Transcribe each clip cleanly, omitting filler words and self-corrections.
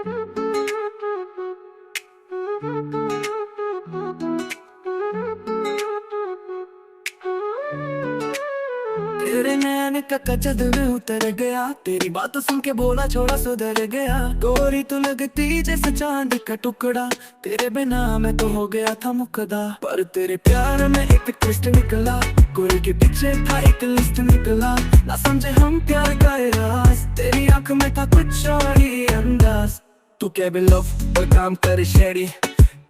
तेरे नैन का कचद में उतर गया, तेरी बात सुन के बोला छोड़ा सुधर गया। गोरी तू लगती जैसे चांद का टुकड़ा, तेरे बिना मैं तो हो गया था मुकदा। पर तेरे प्यार में एक ट्विस्ट निकला, गोरी के पीछे था एक लिस्ट निकला। ना समझे हम प्यार का ये राज, तेरी आंख में था कुछ और ही अंदाज। तू केबिन लव पर काम करे शेरी,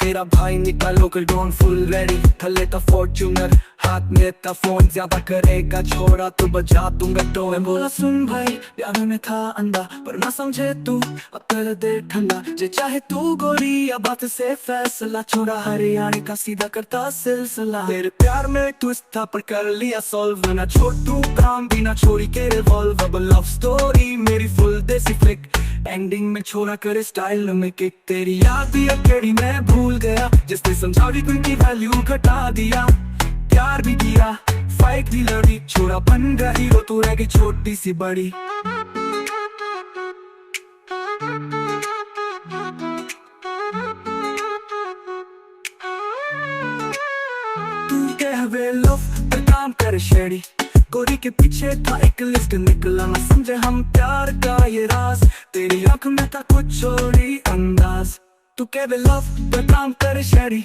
तेरा भाई निकालो कर डॉन फुल रेडी। थले था फॉर्च्यूनर हाथ में था फोन, ज्यादा करेगा छोड़ा तो बजा दूंगा तो। बोला सुन भाई प्यार में था अंधा, पर ना समझे तू अब कर दे ठंडा। जे चाहे तू गोरी या बात से फैसला, छोड़ा हरियाणा का सीधा करता सिलसिला। तेरे प्यार में ट्विस्ट था पर कर लिया सॉल्व, ना छोड़ तू काम भी ना छोड़ी के रिवॉल्व। अब लव स्टोरी मेरी फुल देसी फ्लिक, एंडिंग में छोड़ा करे स्टाइल में किक। तेरी याद भी अकेली मैं भूल गया, जिसने समझा भी की वैल्यू घटा दिया। प्यार भी किया फाइट भी लड़ी, छोड़ा बन गया हीरो तू रह गई छोटी सी बड़ी। तू कहवे लव पर काम करे शेडी, गोरी के पीछे था एक लिस्ट निकला। ना समझे हम प्यार का ये राज, तेरी आंख में था कुछ और ही अंदाज। तू कहवे लव पर काम करे शेडी,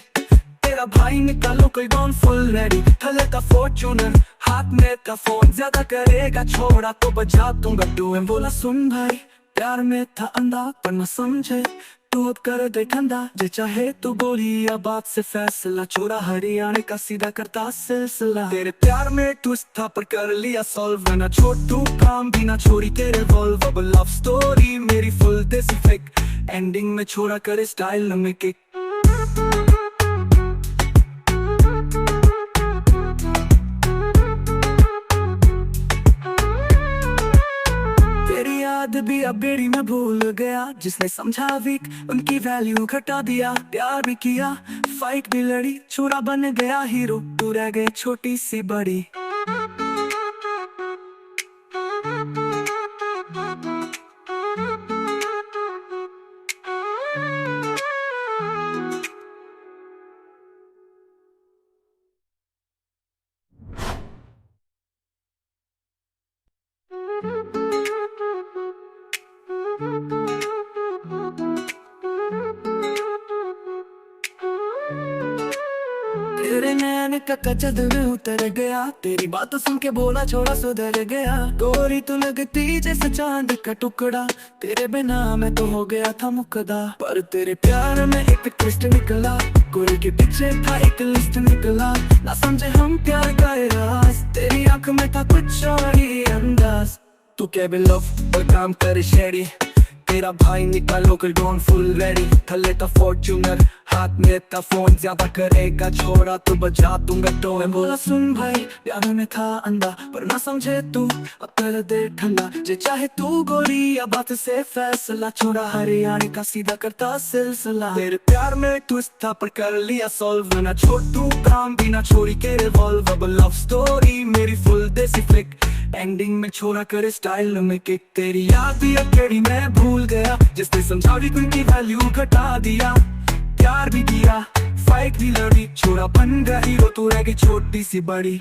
तेरा भाई निकालो कोई डॉन फुल रेडी। थले था फॉर्च्यूनर हाथ में था फोन, ज्यादा करेगा छोड़ा तो बजा दूंगा टू। बोला सुन भाई प्यार में था अंधा, पर न समझे तू अब कर दे ठंडा। जे चाहे तू बोली या बात से फैसला, छोड़ा हरियाणा का सीधा करता सिलसिला। तेरे प्यार में ट्विस्ट था पर कर लिया सॉल्व, ना छोड़ तू काम भी ना छोड़ी तेरे वॉल्व। अब लव स्टोरी मेरी फुल देसी फेक, एंडिंग में छोड़ा करे स्टाइल में किक। याद भी अब बेड़ी में भूल गया, जिसने समझा वीक उनकी वैल्यू घटा दिया। प्यार भी किया फाइट भी लड़ी, छोरा बन गया हीरो तू रह गए छोटी सी बड़ी। तेरे नैन का कचद में उतर गया, तेरी बात सुन के बोला छोड़ा सुधर गया। गोरी तू लगती जैसे चांद का टुकड़ा, तेरे बिना मैं तो हो गया था मुकदा। पर तेरे प्यार में एक ट्विस्ट निकला, गोरी के पीछे था एक लिस्ट निकला। ना समझे हम प्यार का ये राज, तेरी आंख में था कुछ और ही अंदाज। तू केबिन लव पर काम करे शेडी, तेरा भाई निकालो कर डॉन फुल रेडी। थले था फॉर्च्यूनर हाथ में था फोन, ज्यादा करेगा छोड़ा तो बजा दूंगा तो। बोला सुन भाई प्यार में था अंधा, पर ना समझे तू अब कर दे ठंडा। जे चाहे तू गोरी या बात से फैसला, छोड़ा हरियाणा का सीधा करता सिलसिला। तेरे प्यार में ट्विस्ट था पर कर लिया सॉल्व, ना छोड़ तू काम भी ना छोड़ी के रिवॉल्व। अब लव स्टोरी मेरी फुल देसी फ्लिक, एंडिंग में छोड़ा करे स्टाइल में किक। तेरी याद भी अकेली मैं भूल गया, जिसने समझा भी उनकी वैल्यू घटा दिया। प्यार भी किया फाइट भी लड़ी, छोड़ा बन गया हीरो तू रह गई छोटी सी बड़ी।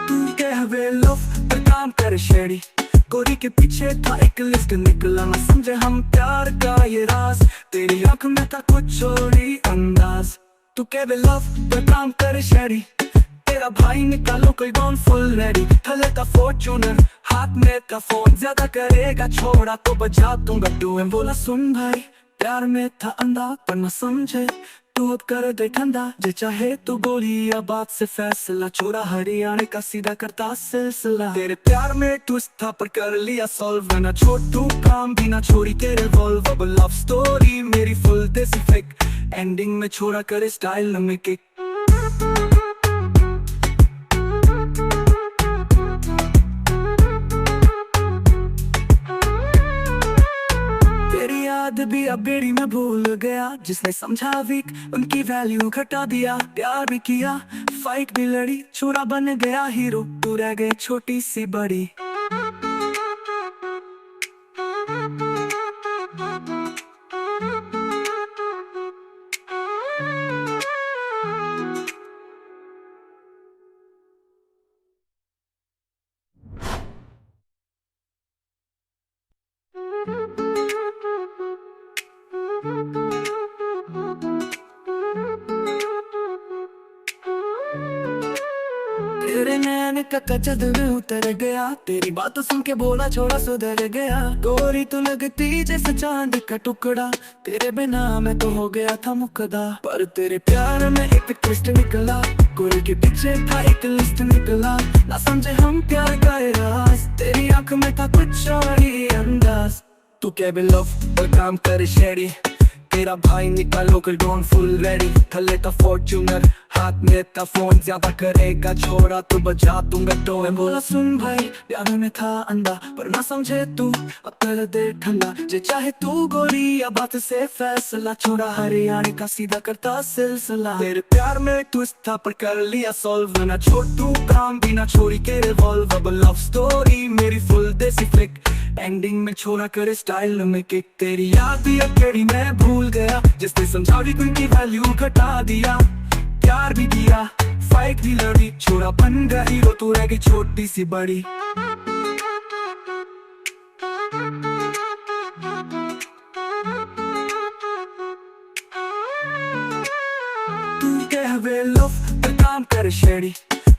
तू कहवे लव पर काम करे शेडी, गोरी के पीछे था एक लिस्ट निकला। ना समझे हम प्यार का ये राज, तेरी आंख में था कुछ और ही अंदाज। तू कहवे लव पर काम करे शेडी, तेरा भाई निकालो कोई डॉन फुल रेडी। थले था फॉर्च्यूनर हाथ में था फोन, ज्यादा करेगा छोड़ा तो बजा दूंगा टू। बोला सुन भाई प्यार में था अंधा, पर न समझे तू अब कर दे ठंडा। जे चाहे तू बोली या बात से फैसला, छोड़ा हरियाणा का सीधा करता सिलसिला। तेरे प्यार में ट्विस्ट था पर कर लिया सॉल्व, ना छोड़ तू काम भी ना छोड़ी तेरे वॉल्व। अब लव स्टोरी मेरी फुल देसी फेक, एंडिंग में छोड़ा करे स्टाइल में किक। याद भी अब बेड़ी में भूल गया। जिसने समझा वीक उनकी वैल्यू घटा दिया। प्यार भी किया, फाइट भी लड़ी, छोरा बन गया हीरो, तू रह गई छोटी सी बड़ी। तेरे नैन का कचद में उतर गया, तेरी बात सुन के बोला छोड़ा सुधर गया। गोरी तू लगती जैसे चांद का टुकड़ा, तेरे बिना मैं तो हो गया था मुकदा। पर तेरे प्यार में एक ट्विस्ट निकला, गोरी के पीछे था एक लिस्ट निकला। ना समझे हम प्यार का राज, तेरी आंख में था कुछ और ही अंदाज। तू क्या भी लव और काम करे शेरी, तेरा भाई निकालो कर डॉन फुल रेडी। थले का फॉर्च्यूनर, हाथ में था फोन, ज्यादा करेगा छोड़ा तो बजा दूंगा तो। मैं बोला सुन भाई, प्यार में था अंधा पर ना समझे तू, अब कर दे ठंडा। जे चाहे तू गोली या बात से फैसला, छोड़ा हरियाणा का सीधा करता सिलसिला। तेरे प्यार में ट्विस्ट था पर कर लिया सॉल्व, ना छोटू काम भी ना छोड़ी के रिवॉल्व। अब लव स्टोरी मेरी फुल देसी फ्लिक, एंडिंग में छोड़ा करे स्टाइल में किक। तेरी याद भी अकेली मैं भूल गया, जिसने समझा भी उनकी वैल्यू घटा दिया। प्यार भी किया, फाइट भी लड़ी, छोरा बन गया हीरो, तू रह गई छोटी सी बड़ी। तू कहवे लव पर काम कर शेडी,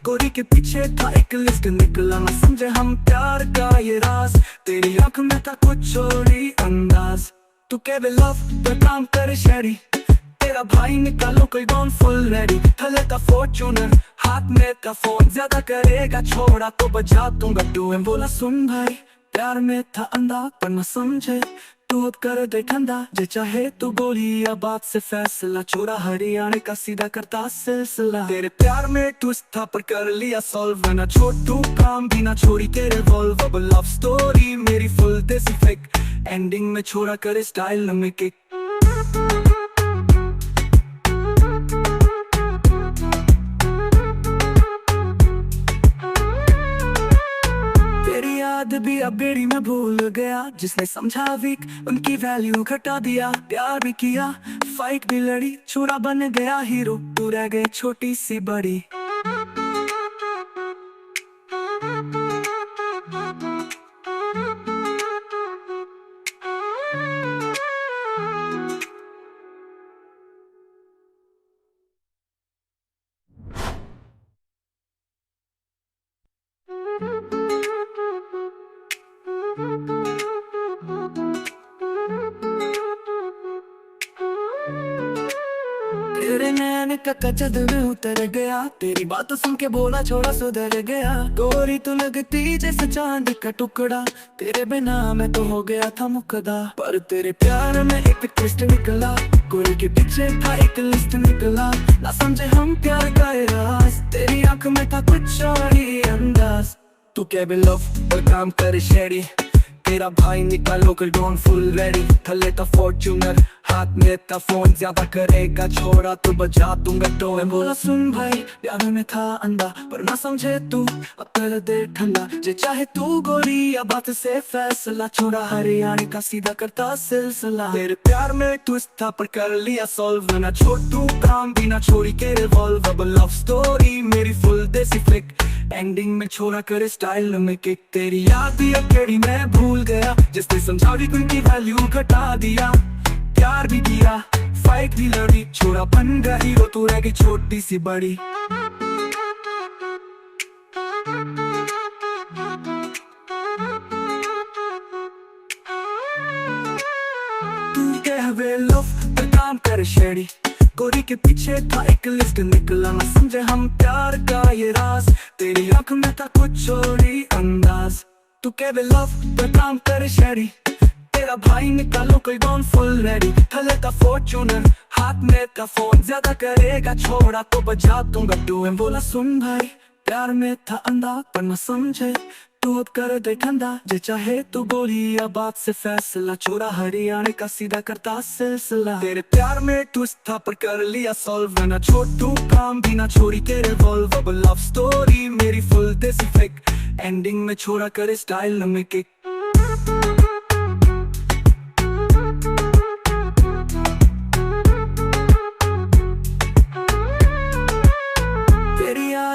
गोरी के पीछे था एक लिस्ट निकला। ना समझे हम प्यार का ये राज, तेरी आंख में था कुछ और ही अंदाज। तू कहवे लव पर काम कर शेडी, तेरा भाई निकालो कोई डॉन फुल रेडी। थले का फॉर्च्यूनर, हाथ में का फोन, ज्यादा करेगा छोड़ा तो बजा दूंगा टू। मैं बोला सुन भाई, प्यार में था अंधा पर न समझे तू, अब कर दे ठंडा। जे चाहे तू गोली या बात से फैसला, छोरा हरियाणा का सीधा करता सिलसिला। तेरे प्यार में ट्विस्ट था पर कर लिया सॉल्व, ना छोटू काम भी ना छोड़ी के रिवॉल्व। अब लव स्टोरी मेरी फुल देसी फ्लिक, एंडिंग में छोड़ा करे स्टाइल में किक। याद भी अब बेड़ी में भूल गया, जिसने समझा वीक उनकी वैल्यू घटा दिया। प्यार भी किया, फाइट भी लड़ी, छोरा बन गया हीरो, तू रह गई छोटी सी बड़ी। तेरे नैन का कचद में उतर गया, तेरी बात सुन के बोला छोड़ा सुधर गया। गोरी तू लगती जैसे चांद का टुकड़ा, तेरे बिना मैं तो हो गया था मुकदा। पर तेरे प्यार में एक ट्विस्ट निकला, गोरी के पीछे था एक लिस्ट निकला। ना समझे हम प्यार का राज, तेरी आंख में था कुछ और ही अंदाज। तू क्या भी लव और काम करे शेडी, तेरा भाई निकालो कर डॉन फुल रेडी। थले का फॉर्च्यूनर, हाथ में था फोन, ज्यादा करेगा छोड़ा तो बजा दूंगा तो। मैं बोला सुन भाई, प्यार में था अंधा पर ना समझे तू, अब कर दे ठंडा। जे चाहे तू गोली या बात से फैसला, छोड़ा हरियाणा का सीधा करता सिलसिला। तेरे प्यार में ट्विस्ट था पर कर लिया सॉल्व, ना छोटू काम भी ना छोड़ी के रिवॉल्व। अब लव स्टोरी मेरी फुल देसी फ्लिक, एंडिंग में छोड़ा करे स्टाइल में किक। तेरी याद भी अकेली मैं भूल गया, जिसने समझा भी उनकी वैल्यू घटा दिया। प्यार भी किया, फाइट भी लड़ी, छोरा बन गया हीरो, तू रह गई छोटी सी बड़ी। तू कहवे लव पर काम कर शेडी, गोरी के पीछे था एक लिस्ट निकला। ना समझे हम प्यार का ये राज, तेरी आंख में था कुछ और ही अंदाज। तू कहवे लव पर काम कर शेडी, तेरा भाई निकालो कोई डॉन फुल रेडी। थले का फॉर्च्यूनर, हाथ में का फोन, ज्यादा करेगा छोड़ा तो बजा दूंगा टू। मैं बोला सुन भाई, प्यार में था अंधा पर न समझे तू अब कर दे ठंडा जे चाहे तू बोली या बात से फैसला छोड़ा हरियाणा का सीधा करता सिलसिला तेरे प्यार में ट्विस्ट था पर कर लिया सॉल्व ना छोटू काम भी ना छोड़ी तेरे वॉल्व अब लव स्टोरी मेरी फुल देसी फेक एंडिंग में छोड़ा करे स्टाइल में किक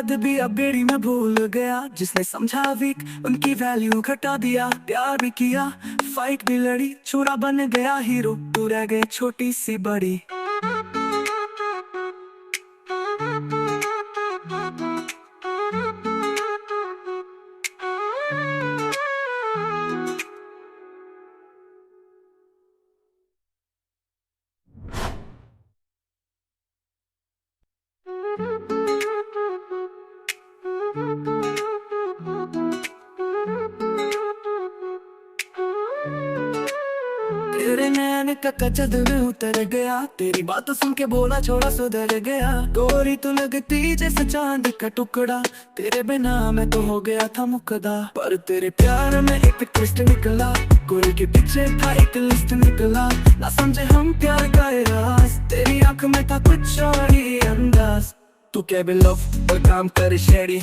याद भी अब बेड़ी में भूल गया जिसने समझा वीक उनकी वैल्यू घटा दिया प्यार भी किया फाइट भी लड़ी छोरा बन गया हीरो तू रह गए छोटी सी बड़ी तेरे नैन का कचद में उतर गया तेरी बात सुन के बोला छोड़ा सुधर गया गोरी तू लगती जैसे चांद का टुकड़ा तेरे बिना मैं तो हो गया था मुकदा पर तेरे प्यार में एक ट्विस्ट निकला गोरी के पीछे था एक लिस्ट निकला ना समझे हम प्यार का राज तेरी आंख में था कुछ और ही अंदाज तू क्या भी लव और काम कर शेरी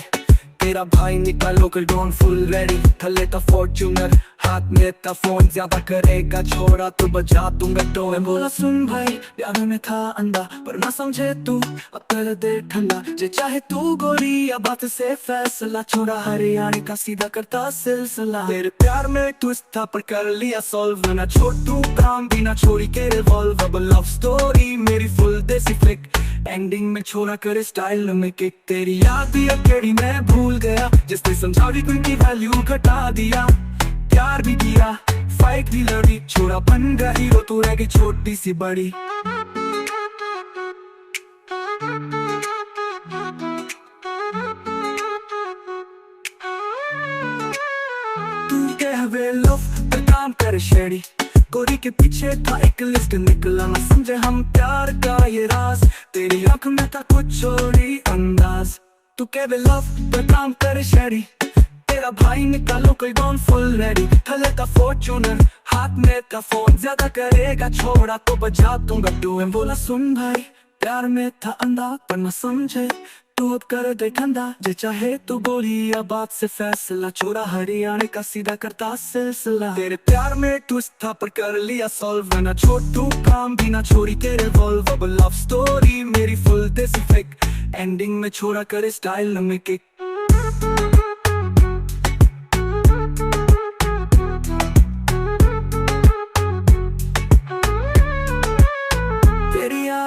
तेरा भाई निकला लोकल डॉन फुल रेडी थले था फॉर्च्यूनर हाथ में था फोन ज्यादा करेगा छोड़ा तो बजा दूंगा तो मैं बोला सुन भाई प्यार में था अंधा पर ना समझे तू अब कर दे ठंडा जे चाहे तू गोरी या बात से फैसला छोड़ा हरियाणा का सीधा करता सिलसिला तेरे प्यार में ट्विस्ट था पर कर लिया सॉल्व ना छोटू काम भी ना छोड़ी के रिवॉल्व अब लव स्टोरी मेरी फुल देसी फ्लिक एंडिंग में छोड़ा करे स्टाइल में किक तेरी याद भी अकेली मैं भूल गया जिसने समझा भी उनकी वैल्यू घटा दिया प्यार भी किया फाइट भी लड़ी छोड़ा बन गया हीरो तू रह गई छोटी सी बड़ी तू कह वे लव पर काम कर शेडी गोरी के पीछे था एक लिस्ट निकला ना समझे हम प्यार का ये राज तेरी आंख में था कुछ और ही अंदाज तू कह वे लव पर काम कर शेडी तेरा भाई निकालो कोई डॉन फुल रेडी थले का फॉर्च्यूनर हाथ में का फोन ज्यादा करेगा छोड़ा तो बजा दूंगा तू बोला सुन भाई प्यार में था अंधा पर न समझे तू अब कर दे ठंडा जे चाहे तू बोली या बात से फैसला छोड़ा हरियाणा का सीधा करता सिलसिला तेरे प्यार में ट्विस्ट था पर कर लिया सॉल्व ना छोटू काम भी ना छोड़ी तेरे वॉल्व अब लव स्टोरी मेरी फुल देसी फेक एंडिंग में छोड़ा करे स्टाइल में किक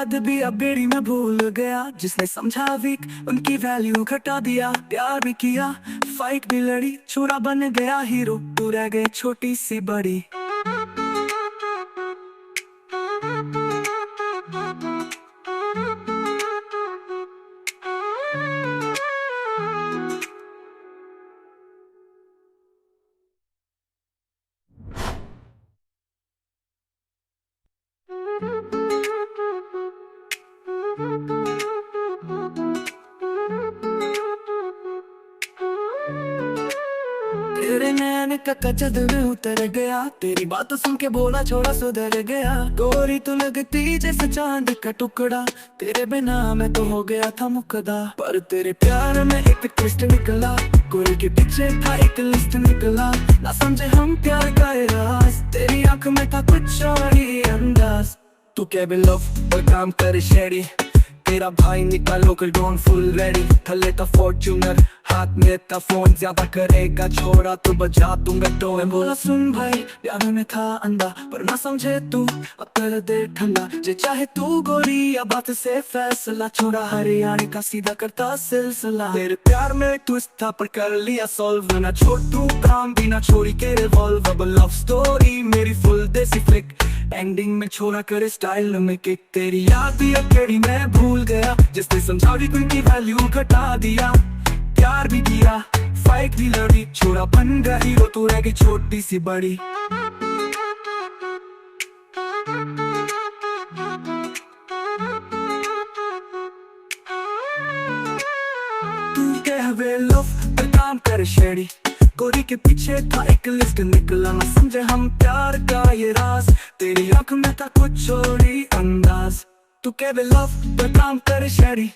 याद भी अब बेड़ी में भूल गया जिसने समझा वीक उनकी वैल्यू घटा दिया प्यार भी किया फाइट भी लड़ी छोरा बन गया हीरो तू रह गए छोटी सी बड़ी तेरे नैन का कचद में उतर गया तेरी बात सुन के बोला छोड़ा सुधर गया गोरी तू लगती जैसे चांद का टुकड़ा तेरे बिना मैं तो हो गया था मुकदा पर तेरे प्यार में एक ट्विस्ट निकला गोरी के पीछे था एक लिस्ट निकला ना समझे हम प्यार का राज तेरी आंख में था कुछ और ही अंदाज तू क्या भी लव और काम कर शेडी तेरा भाई निकला लोकल डॉन फुल रेडी थले था फॉर्च्यूनर हाथ में था फोन ज्यादा करेगा छोड़ा तो बजा दूंगा तो मैं बोला सुन भाई प्यार में था अंधा पर ना समझे तू अब कर दे ठंडा जे चाहे तू गोरी या बात से फैसला छोड़ा हरियाणा का सीधा करता सिलसिला तेरे प्यार में ट्विस्ट था पर कर लिया सॉल्व ना छोटू काम भी ना छोड़ी के रिवॉल्व अब लव स्टोरी मेरी फुल देसी फ्लिक एंडिंग में छोड़ा करे स्टाइल में किक तेरी याद भी अकेली मैं भूल गया जिसने समझा भी उनकी वैल्यू घटा दिया प्यार भी किया फाइट भी लड़ी छोड़ा बन गया हीरो तू रह गई छोटी सी बड़ी तू कह वे लव पर काम कर शेडी गोरी के पीछे था एक लिस्ट, निकला ना समझे हम प्यार का ये राज। तेरी आंख में था कुछ और ही अंदाज। तू कह बे लव पर काम करे शहरी,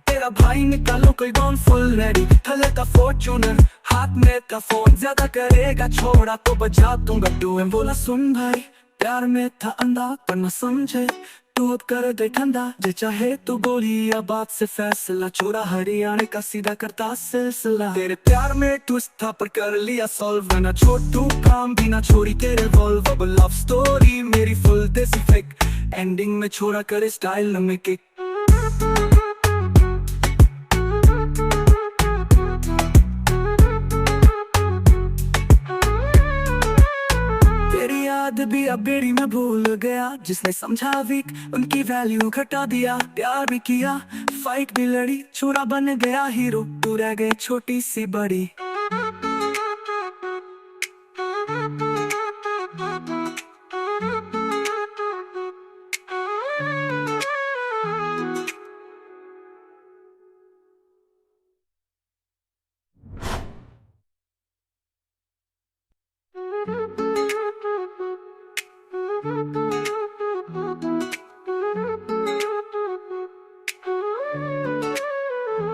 तेरा भाई निकालो कोई गॉन फुल रेडी। थले था फॉर्च्यूनर, हाथ में था फोन, ज्यादा करेगा छोड़ा तो बजा दूंगा टू। बोला सुन भाई प्यार में था अंधा पर न समझे, तू अब कर दे ठंडा, जे चाहे तू गोली या बात से फैसला। छोरा हरियाणा का सीधा करता सिलसिला। तेरे प्यार में ट्विस्ट था पर कर लिया सॉल्व, ना छोड़ तू काम भी ना छोड़ी तेरे वॉल्व। अब लव स्टोरी मेरी फुल देसी फेक, एंडिंग में छोड़ा करे स्टाइल में किक। याद भी अब बेड़ी में भूल गया, जिसने समझा वीक उनकी वैल्यू घटा दिया। प्यार भी किया फाइट भी लड़ी, छोरा बन गया हीरो, तू रह गए छोटी सी बड़ी।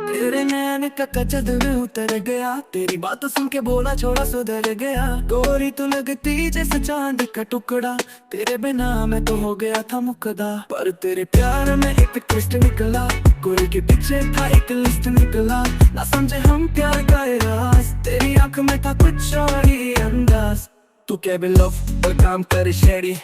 तेरे नैन का कचद में उतर गया, तेरी बात सुन के बोला छोड़ा सुधर गया। गोरी तू लगती जैसे चांद का टुकड़ा, तेरे बिना मैं तो हो गया था मुकदा। पर तेरे प्यार में एक ट्विस्ट निकला, गोरी के पीछे था एक लिस्ट निकला। ना समझे हम प्यार का ये राज, तेरी आंख में था कुछ और ही अंदाज। तू क्या बे लव पर काम करे शेरी,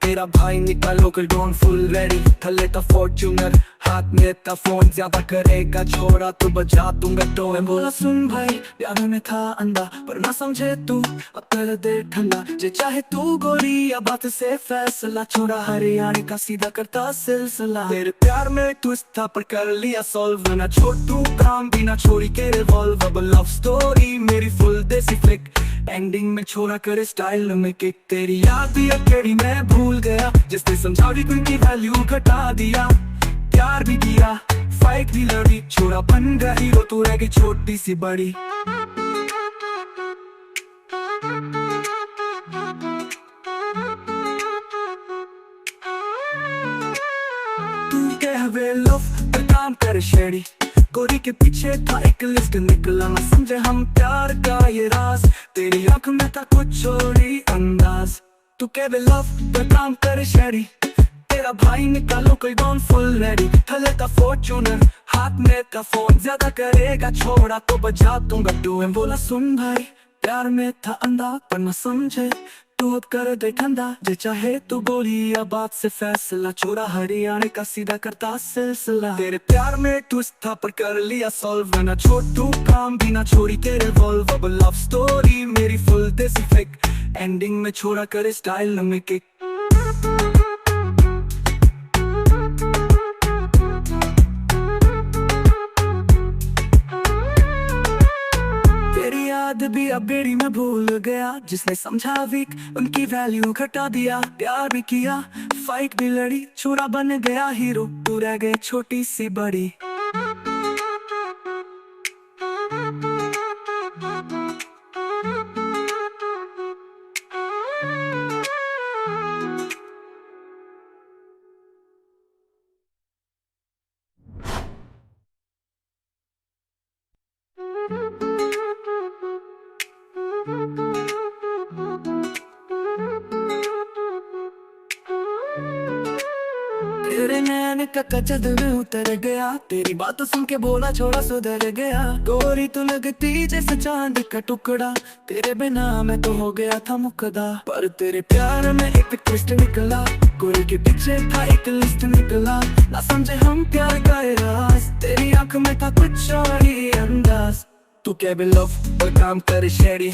तेरा भाई निकालो कोई डॉन फुल रेडी। थले था फॉर्च्यूनर, हाथ में था फोन, ज्यादा करेगा छोड़ा तो बजा दूंगा तो। बोला सुन भाई प्यार में था अंधा पर ना समझे तू, अब कर दे ठंडा, जे चाहे तू गोली या बात से फैसला। छोरा हरियाणा का सीधा करता सिलसिला। तेरे प्यार में ट्विस्ट था पर कर लिया सॉल्व, ना छोड़ तू काम भी ना छोड़ी के रिवॉल्व। अब लव स्टोरी मेरी फुल देसी फ्लिक, एंडिंग में छोड़ा करे स्टाइल में किक। तेरी याद भी अकेली मैं भूल गया, जिसने समझा भी उनकी वैल्यू घटा दिया। प्यार भी किया फाइट भी लड़ी, छोरा बन गया हीरो, तू रह गई छोटी सी बड़ी। तू कह बे लव पर काम करे शेरी, गोरी के पीछे था एक लिस्ट निकला। ना समझे हम प्यार का ये राज, तेरी आंख में था कुछ और ही अंदाज। तू कह बे लव पर काम करे शेरी, तेरा भाई निकालो कोई गॉन फुल रेडी। थले था फॉर्च्यूनर, हाथ में था फोन, ज्यादा करेगा छोड़ा तो बजा दूंगा टू। बोला सुन भाई प्यार में था अंधा पर न समझे, तू अब कर दे ठंडा, जे चाहे तू गोली या बात से फैसला। छोरा हरियाणा का सीधा करता सिलसिला। तेरे प्यार में ट्विस्ट था पर कर लिया सॉल्व, ना छोड़ तू काम भी ना छोड़ी तेरे वॉल्व। अब लव स्टोरी मेरी फुल देसी फेक, एंडिंग में छोड़ा करे स्टाइल में किक। याद भी अब बेड़ी में भूल गया, जिसने समझा वीक उनकी वैल्यू घटा दिया। प्यार भी किया फाइट भी लड़ी, छोरा बन गया हीरो, तू रह गए छोटी सी बड़ी। तेरे नैन का कचद में उतर गया, तेरी बात सुन के बोला छोड़ा सुधर गया। गोरी तू लगती जैसे चांद का टुकड़ा, तेरे बिना मैं तो हो गया था मुकदा। पर तेरे प्यार में एक ट्विस्ट निकला, गोरी के पीछे था एक लिस्ट निकला। ना समझे हम प्यार का ये राज, तेरी आंख में था कुछ और ही अंदाज। तू क्या बे लव पर काम करे शेरी,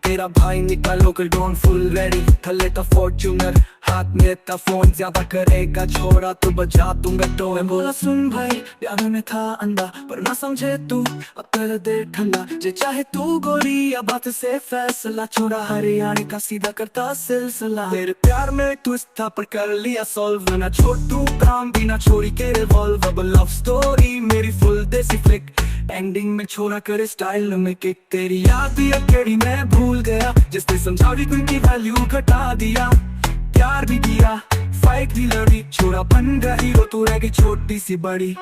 तेरा भाई निकालो कोई डॉन फुल रेडी। थले था फॉर्च्यूनर, हाथ में था फोन, ज्यादा करेगा छोड़ा तो बजा दूंगा टोए। बोला सुन भाई, प्यार में था अंधा पर ना समझे तू, अब कर दे ठंडा जे चाहे तू गोली, या बात से फैसला छोड़ा हरियाणा का सीधा करता सिलसिला। तेरे प्यार में ट्विस्ट था पर कर लिया सॉल्व, ना छोड़ तू काम भी ना छोड़ी के रिवॉल्व। अब लव स्टोरी मेरी फुल देसी फ्लिक, एंडिंग में छोड़ा करे स्टाइल में किक। तेरी याद भी अकेली मैं भूल गया, जिसने समझावी की वैल्यू घटा दिया। प्यार भी किया, फाइट भी लड़ी, छोड़ा बन गया हीरो, तू रह गई छोटी सी बड़ी।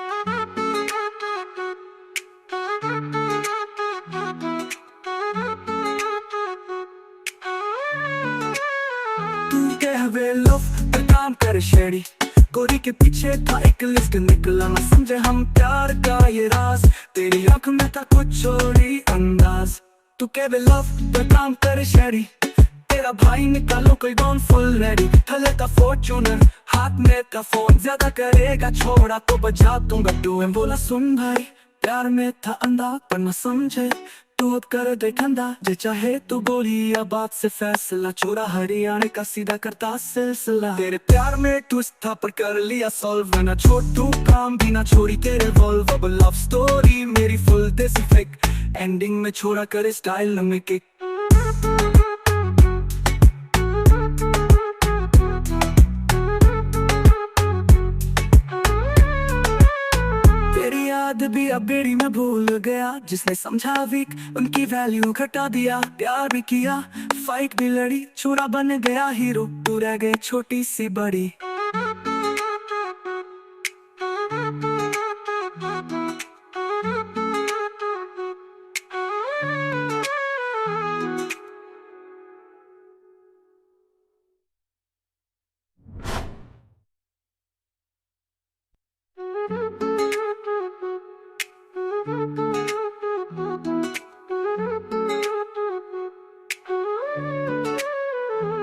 तू कह वे लव पर काम कर शेडी, गोरी के पीछे था एक लिस्ट, निकला ना समझे हम प्यार का ये राज। तेरी आंख में था कुछ और ही अंदाज। तू कह वे लव पर काम कर शेडी, तेरा भाई निकालो कोई गॉन फुल रेडी। थले का फॉर्च्यूनर, हाथ में का फोन, ज्यादा करेगा छोड़ा तो बजा दूंगा टू। बोला सुन भाई, प्यार में था अंधा पर न समझे तू, अब कर दे ठंडा जे चाहे तू गोली, या बात से फैसला छोड़ा हरियाणा का सीधा करता सिलसिला। तेरे प्यार में ट्विस्ट था पर कर लिया सॉल्व, ना छोड़ तू काम भी ना छोड़ी तेरे वॉल्व। अब लव स्टोरी मेरी फुल देसी फ्लिक, एंडिंग में छोड़ा करे स्टाइल में किक। याद भी अब बेड़ी में भूल गया, जिसने समझा वीक उनकी वैल्यू घटा दिया। प्यार भी किया, फाइट भी लड़ी, छोरा बन गया हीरो, तू रह गई छोटी सी बड़ी।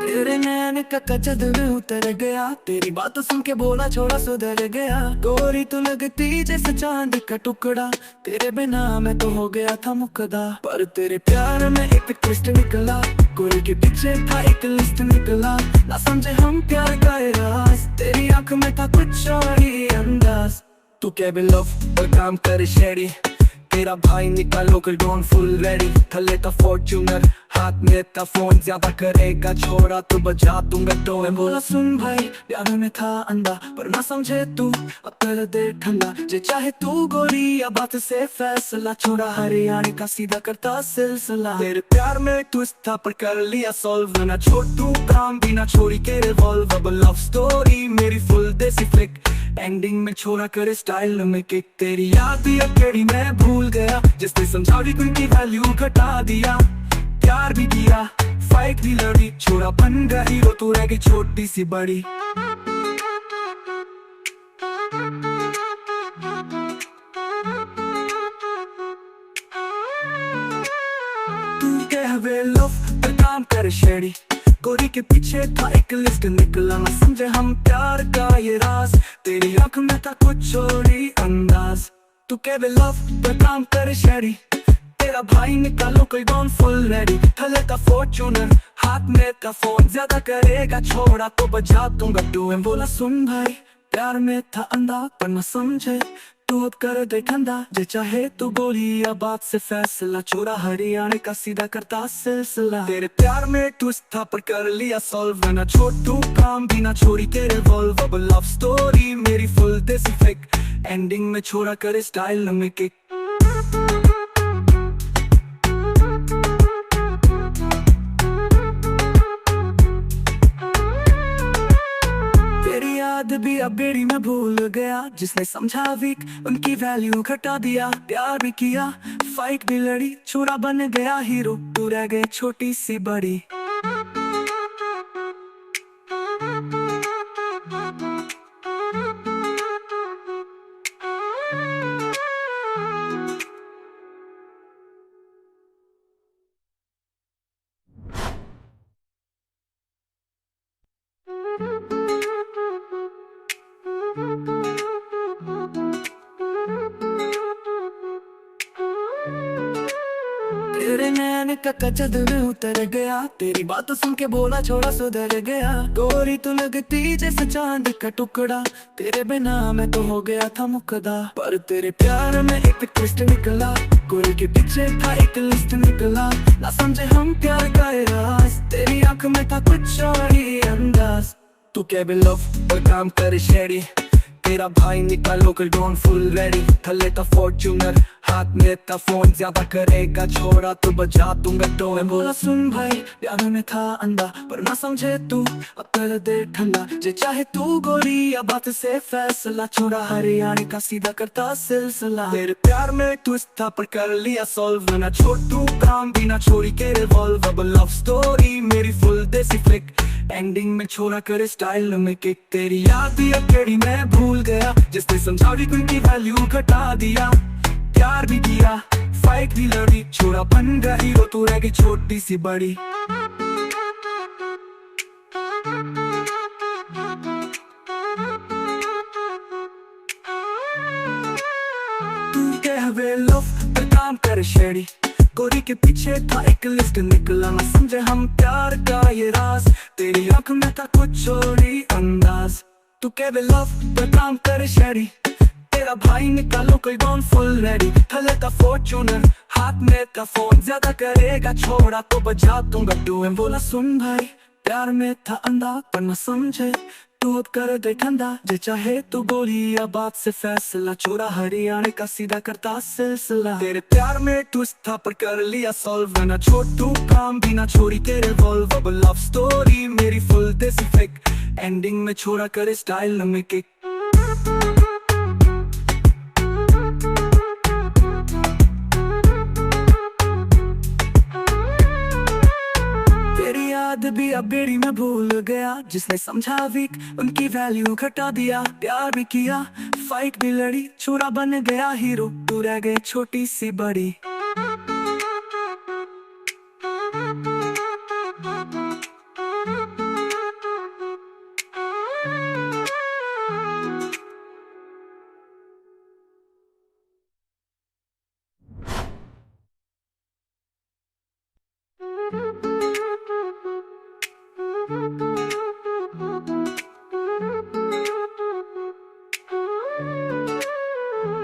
तेरे नैन का कचद में उतर गया, तेरी बात सुन के बोला छोड़ा सुधर गया। गोरी तू लगती जैसे चांद का टुकड़ा, तेरे बिना मैं तो हो गया था मुकदा। पर तेरे प्यार में एक ट्विस्ट निकला, गोरी के पीछे था एक लिस्ट निकला, ना समझे हम प्यार का ये राज। तेरी आंख में था कुछ और ही अंदाज। तू क्या भी लव पर काम करे शेडी, तेरा भाई निकालो कोई डॉन फुल रेडी। थले था फॉर्च्यूनर, हाथ में था फोन, ज्यादा करेगा छोड़ा तो बजा दूंगा टोए। बोला सुन भाई, प्यार में था अंधा पर ना समझे तू, अब कर दे ठंडा जे चाहे तू गोली, या बात से फैसला छोड़ा हरियाणा का सीधा करता सिलसिला। तेरे प्यार में ट्विस्ट था पर कर लिया सॉल्व, ना छोड़ तू काम भी ना छोड़ी के रिवॉल्व। अब लव स्टोरी मेरी फुल देसी फ्लिक, एंडिंग में छोड़ा करे स्टाइल में किक। तेरी याद भी अकेली मैं भूल गया, जिसने समझावी की वैल्यू घटा दिया। प्यार भी किया, फाइट भी लड़ी, छोड़ा बन गया हीरो, तू रह गई छोटी सी बड़ी। तू कह वे लव पर काम कर शेडी, गोरी के पीछे था एक लिस्ट निकला, ना समझे हम प्यार का ये राज। तेरी आंख में था कुछ और ही अंदाज। तू कह वे लव पर काम कर शेडी, तेरा भाई निकालो कोई गॉन फुल रेडी। थले का फॉर्च्यूनर, हाथ में का फोन, ज्यादा करेगा छोड़ा तो बजा दूंगा टू। बोला सुन भाई, प्यार में था अंधा पर न समझे तू, अब कर दे ठंडा जे चाहे तू गोली, या बात से फैसला छोड़ा हरियाणा का सीधा करता सिलसिला। तेरे प्यार में ट्विस्ट था पर कर लिया सॉल्व, ना छोड़ तू काम भी ना छोड़ी तेरे वॉल्व। अब लव स्टोरी मेरी फुल देसी फ्लिक, एंडिंग में छोड़ा करे स्टाइल में किक। याद भी अब बेड़ी में भूल गया, जिसने समझा वीक उनकी वैल्यू घटा दिया। प्यार भी किया, फाइट भी लड़ी, छोरा बन गया हीरो, तू रह गई छोटी सी बड़ी। तेरे नैन का कचद में उतर गया, तेरी बात सुन के बोला छोड़ा सुधर गया। गोरी तू लगती जैसे चांद का टुकड़ा, तेरे बिना मैं तो हो गया था मुकदा। पर तेरे प्यार में एक ट्विस्ट निकला, गोरी के पीछे था एक लिस्ट निकला। ना समझे हम प्यार का राज, तेरी आंख में था कुछ और ही अंदाज। तू क्या भी लव और काम करे शेरी, तेरा भाई निकालो कर डॉन फुल रेडी। थले था फॉर्च्यूनर, हाथ में था फोन, ज्यादा करेगा छोड़ा तो बजा दूंगा टोन। बोला सुन भाई प्यार में था अंधा, पर ना समझे तू अब कर दे ठंडा। जे चाहे तू गोरी या बात से फैसला, छोड़ा हरियाणा का सीधा करता सिलसिला। तेरे प्यार में ट्विस्ट था पर कर लिया सॉल्व, ना छोटू काम भी ना छोड़ी के रिवॉल्व। अब लव स्टोरी मेरी फुल देसी फ्लिक, एंडिंग में छोड़ा करे स्टाइल में किक। तेरी याद भी अकेली मैं भूल गया, जिसने समझावी की वैल्यू घटा दिया। प्यार भी किया, फाइट भी लड़ी, छोड़ा बन गया हीरो, तू रह गई छोटी सी बड़ी। तू कहवे लव पर काम कर शेडी, गोरी के पीछे था एक लिस्ट निकला। ना समझे हम प्यार का ये राज, तेरी आंख में था कुछ और ही अंदाज। तू कहवे लव पर काम कर शेडी, तेरा भाई निकालो कोई डॉन फुल रेडी। थले था फॉर्च्यूनर, हाथ में था फोन, ज्यादा करेगा छोड़ा तो बजा दूंगा टू। बोला सुन भाई प्यार में था अंधा, पर न समझे तू अब कर दे ठंडा। जे चाहे तू बोली या बात से फैसला, छोड़ा हरियाणा का सीधा करता सिलसिला। तेरे प्यार में ट्विस्ट था पर कर लिया सॉल्व, ना छोटू काम भी ना छोड़ी के रिवॉल्व। अब लव स्टोरी मेरी फुल देसी फ्लिक, एंडिंग में छोड़ा करे स्टाइल में किक। याद भी अब बेड़ी में भूल गया, जिसने समझा वीक उनकी वैल्यू घटा दिया। प्यार भी किया, फाइट भी लड़ी, छोरा बन गया हीरो, तू रह गई छोटी सी बड़ी।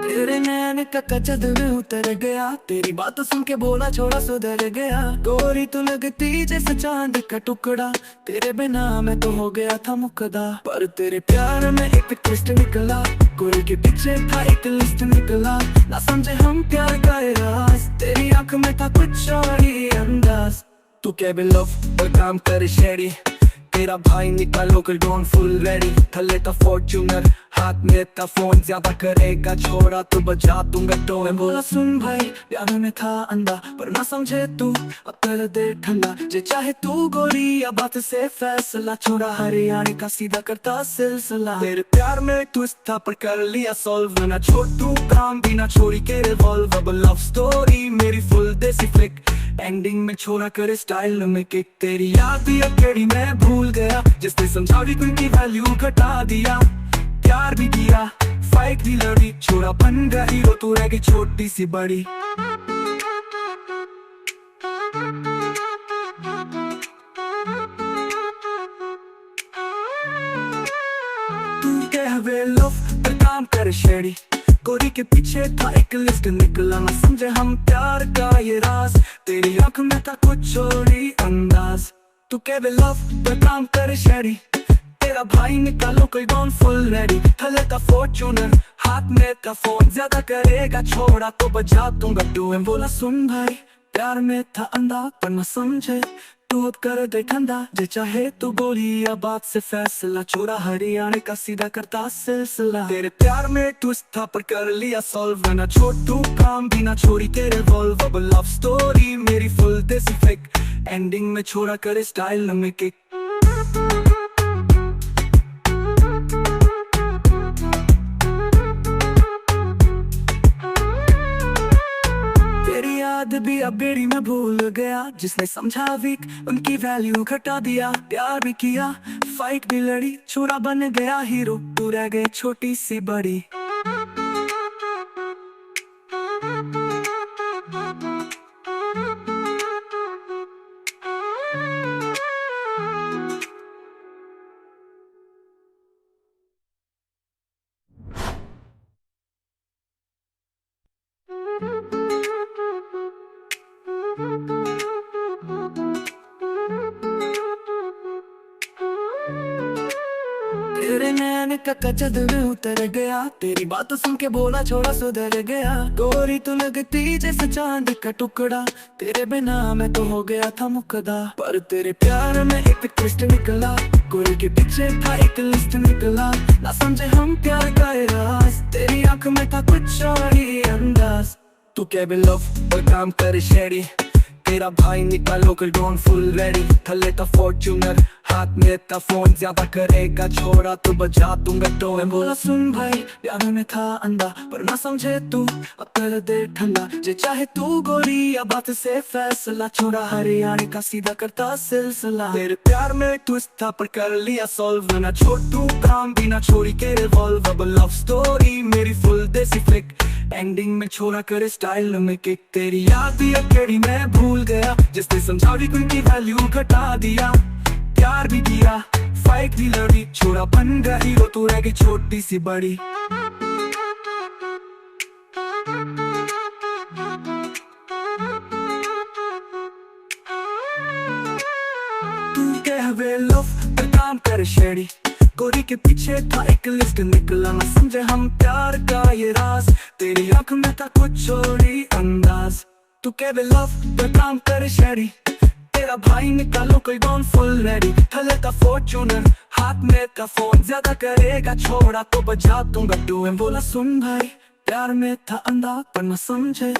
तेरे नैन का कचद में उतर गया, तेरी बात सुन के बोला छोड़ा सुधर गया। गोरी तू लगती जैसे चांद का टुकड़ा, तेरे बिना मैं तो हो गया था मुकदा। पर तेरे प्यार में एक ट्विस्ट निकला, गोरी के पीछे था एक लिस्ट निकला। ना समझे हम प्यार का राज, तेरी आंख में था कुछ और ही अंदाज। तू क्या भी लव और काम करे शेडी, तेरा भाई निकालो कर डॉन फुल रेडी। थले था फॉर्च्यूनर, हाथ में था फोन, ज्यादा करेगा छोड़ा तो बजा दूंगा टोन। बोला सुन भाई प्यार में था अंधा, पर ना समझे तू अब कर दे ठंडा। जे चाहे तू गोरी या बात से फैसला, छोड़ा हरियाणा का सीधा करता सिलसिला। तेरे प्यार में ट्विस्ट था पर कर लिया सॉल्व, ना छोटू काम भी ना छोड़ी के रिवॉल्व। अब लव स्टोरी मेरी फुल देसी फ्लिक, एंडिंग में छोड़ा करे स्टाइल में किक। तेरी याद भी अकेली मैं भूल गया, जिसने समझावी की वैल्यू घटा दिया। प्यार भी किया, फाइट भी लड़ी, छोड़ा बन गया हीरो, तू रह गई छोटी सी बड़ी। तू कहवे लव पर काम कर शेडी, गोरी के पीछे था एक लिस्ट निकला। ना समझे हम प्यार का ये राज, तेरी आंख में था कुछ और ही अंदाज। तू कहवे लव पर काम कर शेडी, तेरा भाई निकालो कोई डॉन फुल रेडी। थले था फॉर्च्यूनर, हाथ में था फोन, ज्यादा करेगा छोड़ा तो बजा दूंगा टू। बोला सुन भाई प्यार में था अंधा, पर न समझे तू अब कर दे ठंडा। जे चाहे तू बोली या बात से फैसला, छोड़ा हरियाणा का सीधा करता सिलसिला। तेरे प्यार में ट्विस्ट था पर कर लिया सॉल्व, ना छोटू काम भी ना छोड़ी के रिवॉल्व। अब लव स्टोरी मेरी फुल देसी फ्लिक, एंडिंग में छोड़ा करे स्टाइल में किक। याद भी अब बेड़ी में भूल गया, जिसने समझा वीक उनकी वैल्यू घटा दिया। प्यार भी किया, फाइट भी लड़ी, छोरा बन गया हीरो, तू रह गई छोटी सी बड़ी। तेरे नैन का कचद में उतर गया, तेरी बात सुन के बोला छोड़ा सुधर गया। गोरी तू लगती जैसे चांद का टुकड़ा, तेरे बिना मैं तो हो गया था मुकदा। पर तेरे प्यार में एक ट्विस्ट निकला, गोरी के पीछे था एक लिस्ट निकला। ना समझे हम प्यार का ये राज, तेरी आंख में था कुछ और ही अंदाज। तू क्या भी लव और काम करे शेरी, तेरा भाई निकला लोकल डॉन फुल रेडी। थले था फॉर्च्यूनर, हाथ में था फोन, ज्यादा करेगा छोड़ा तो बजा दूंगा तो। मैं बोला सुन भाई प्यार में था अंधा, पर ना समझे तू अब कर दे ठंडा। जे चाहे तू गोरी या बात से फैसला, छोड़ा हरियाणा का सीधा करता सिलसिला। तेरे प्यार में ट्विस्ट था पर कर लिया सॉल्व, ना छोड़ तू काम भी ना छोड़ी के रिवॉल्व। अब लव स्टोरी मेरी फुल देसी फ्लिक, एंडिंग में छोड़ा करे स्टाइल में किक। तेरी याद भी अकेली मैं भूल गया, जिसने समझा भी उनकी वैल्यू घटा दिया। प्यार भी किया फाइट भी लड़ी, छोड़ा बन गया हीरो तू रह गई छोटी सी बड़ी। तू कह वे लव पर काम करे शेडी, गोरी के पीछे था एक लिस्ट निकला। ना समझे हम प्यार का ये राज, तेरी आंख में था कुछ और ही अंदाज। तू कह वे लव पर काम करे शेडी, तेरा भाई निकालो कोई डॉन फुल रेडी। थले का फॉर्च्यूनर, हाथ में का फोन, ज्यादा करेगा छोड़ा तो बजा दूंगा टू। मैं बोला सुन भाई प्यार में था अंधा, पर न समझे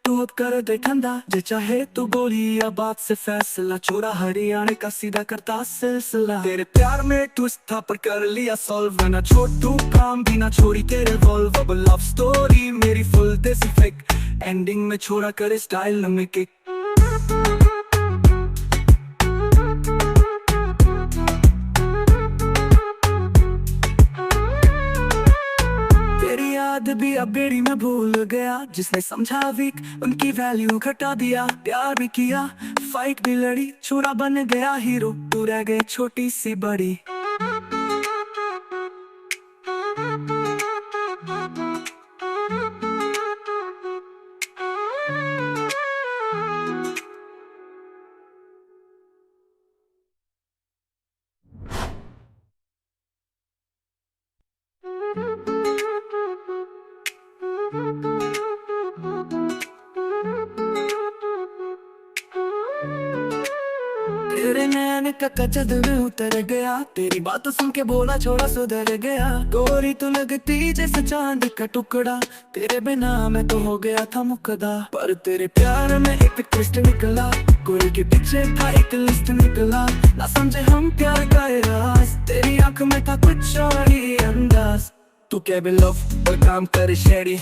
तू अब कर दे ठंडा। जे चाहे तू गोली या बात से फैसला, छोड़ा हरियाणा का सीधा करता सिलसिला। तेरे प्यार में ट्विस्ट था पर कर लिया सॉल्व, ना छोड़ तू काम भी ना छोड़ी तेरे वॉल्व। अब लव स्टोरी मेरी फुल देसी फेक, एंडिंग में छोड़ा करे स्टाइल में किक। याद भी अब बेड़ी में भूल गया, जिसने समझा वीक उनकी वैल्यू घटा दिया। प्यार भी किया फाइट भी लड़ी, छोरा बन गया हीरो तू रह गए छोटी सी बड़ी। तेरे नैन का कचद में उतर गया, तेरी बात सुन के बोला छोड़ा सुधर गया। गोरी तू लगती जैसे चांद का टुकड़ा, तेरे बिना मैं तो हो गया था मुकदा। पर तेरे प्यार में एक ट्विस्ट निकला, गोरी के पीछे था एक लिस्ट निकला। ना समझे हम प्यार का ये राज, तेरी आंख में था कुछ और ही अंदाज। तू क्या भी लव और काम करे शेडी,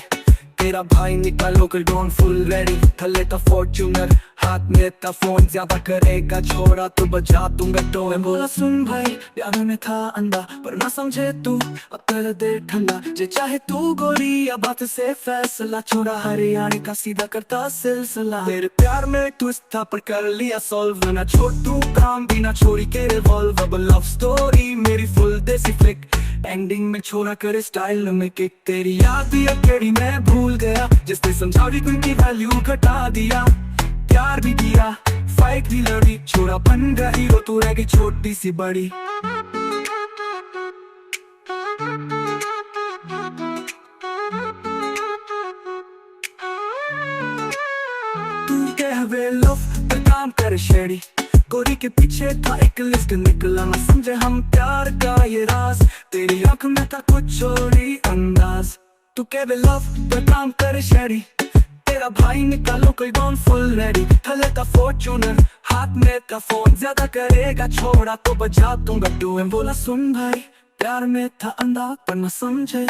तेरा भाई निकला लोकल डॉन फुल रेडी। थले था फॉर्च्यूनर, हाथ में था फोन, ज्यादा करेगा छोड़ा तो बजा दूंगा तो। मैं बोला सुन भाई प्यार में था अंधा, पर ना समझे तू अब कर दे ठंडा। जे चाहे तू गोली या बात से फैसला, छोड़ा हरियाणा का सीधा करता सिलसिला। तेरे प्यार में ट्विस्ट था पर कर लिया सॉल्व, ना छोड़ तू काम भी ना छोड़ी के रिवॉल्व। अब लव स्टोरी मेरी फुल देसी फ्लिक, एंडिंग में छोड़ा करे स्टाइल में किक। तेरी याद भी अकेली मैं भूल गया, जिसने समझा भी उनकी वैल्यू घटा दिया। प्यार भी किया फाइट भी लड़ी, छोड़ा बन गया हीरो तू रह गई छोटी सी बड़ी। तू कह वे लव पर काम करे शेडी, गोरी के पीछे था एक लिस्ट निकला। ना समझे हम प्यार का ये राज, तेरी आंख में था कुछ और ही अंदाज। तू कह वे लव पर काम करे शेडी, तेरा भाई निकालो कोई डॉन फुल रेडी। थले का फॉर्च्यूनर, हाथ में का फोन, ज्यादा करेगा छोड़ा तो बजा दूंगा टू। मैं बोला सुन भाई प्यार में था अंधा, पर न समझे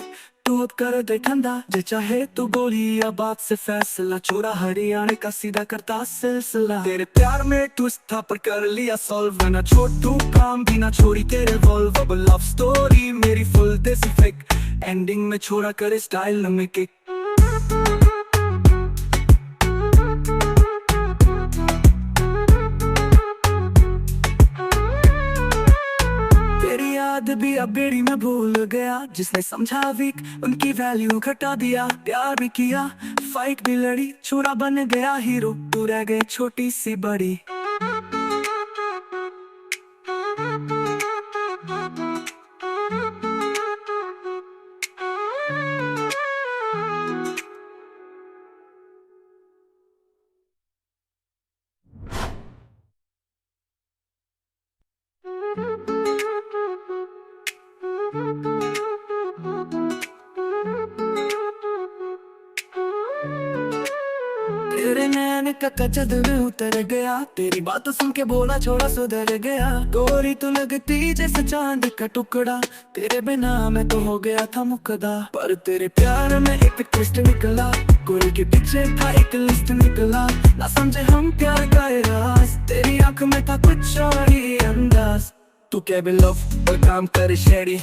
तू अब कर दे ठंडा। जे चाहे तू गोली या बात से फैसला, छोड़ा हरियाणा का सीधा करता सिलसिला। तेरे प्यार में ट्विस्ट था पर कर लिया सॉल्व, ना छोड़ तू काम भी ना छोड़ी तेरे वॉल्व। अब लव स्टोरी मेरी फुल देसी फेक, एंडिंग में छोड़ा करे स्टाइल में किक। तेरी याद भी अब बेड़ी में भूल गया, जिसने समझा वीक उनकी वैल्यू घटा दिया। प्यार भी किया, फाइट भी लड़ी, छोरा बन गया हीरो, तू रह गई छोटी सी बड़ी। तेरे नैन का कचद में उतर गया, तेरी बात सुन के बोला छोड़ा सुधर गया। गोरी तू लगती जैसे चांद का टुकड़ा, तेरे बिना मैं तो हो गया था मुकदा। पर तेरे प्यार में एक ट्विस्ट निकला, गोरी के पीछे था एक लिस्ट निकला। ना समझे हम प्यार का ये राज, तेरी आंख में था कुछ और ही अंदाज। तू क्या भी लव और काम करे शेरी,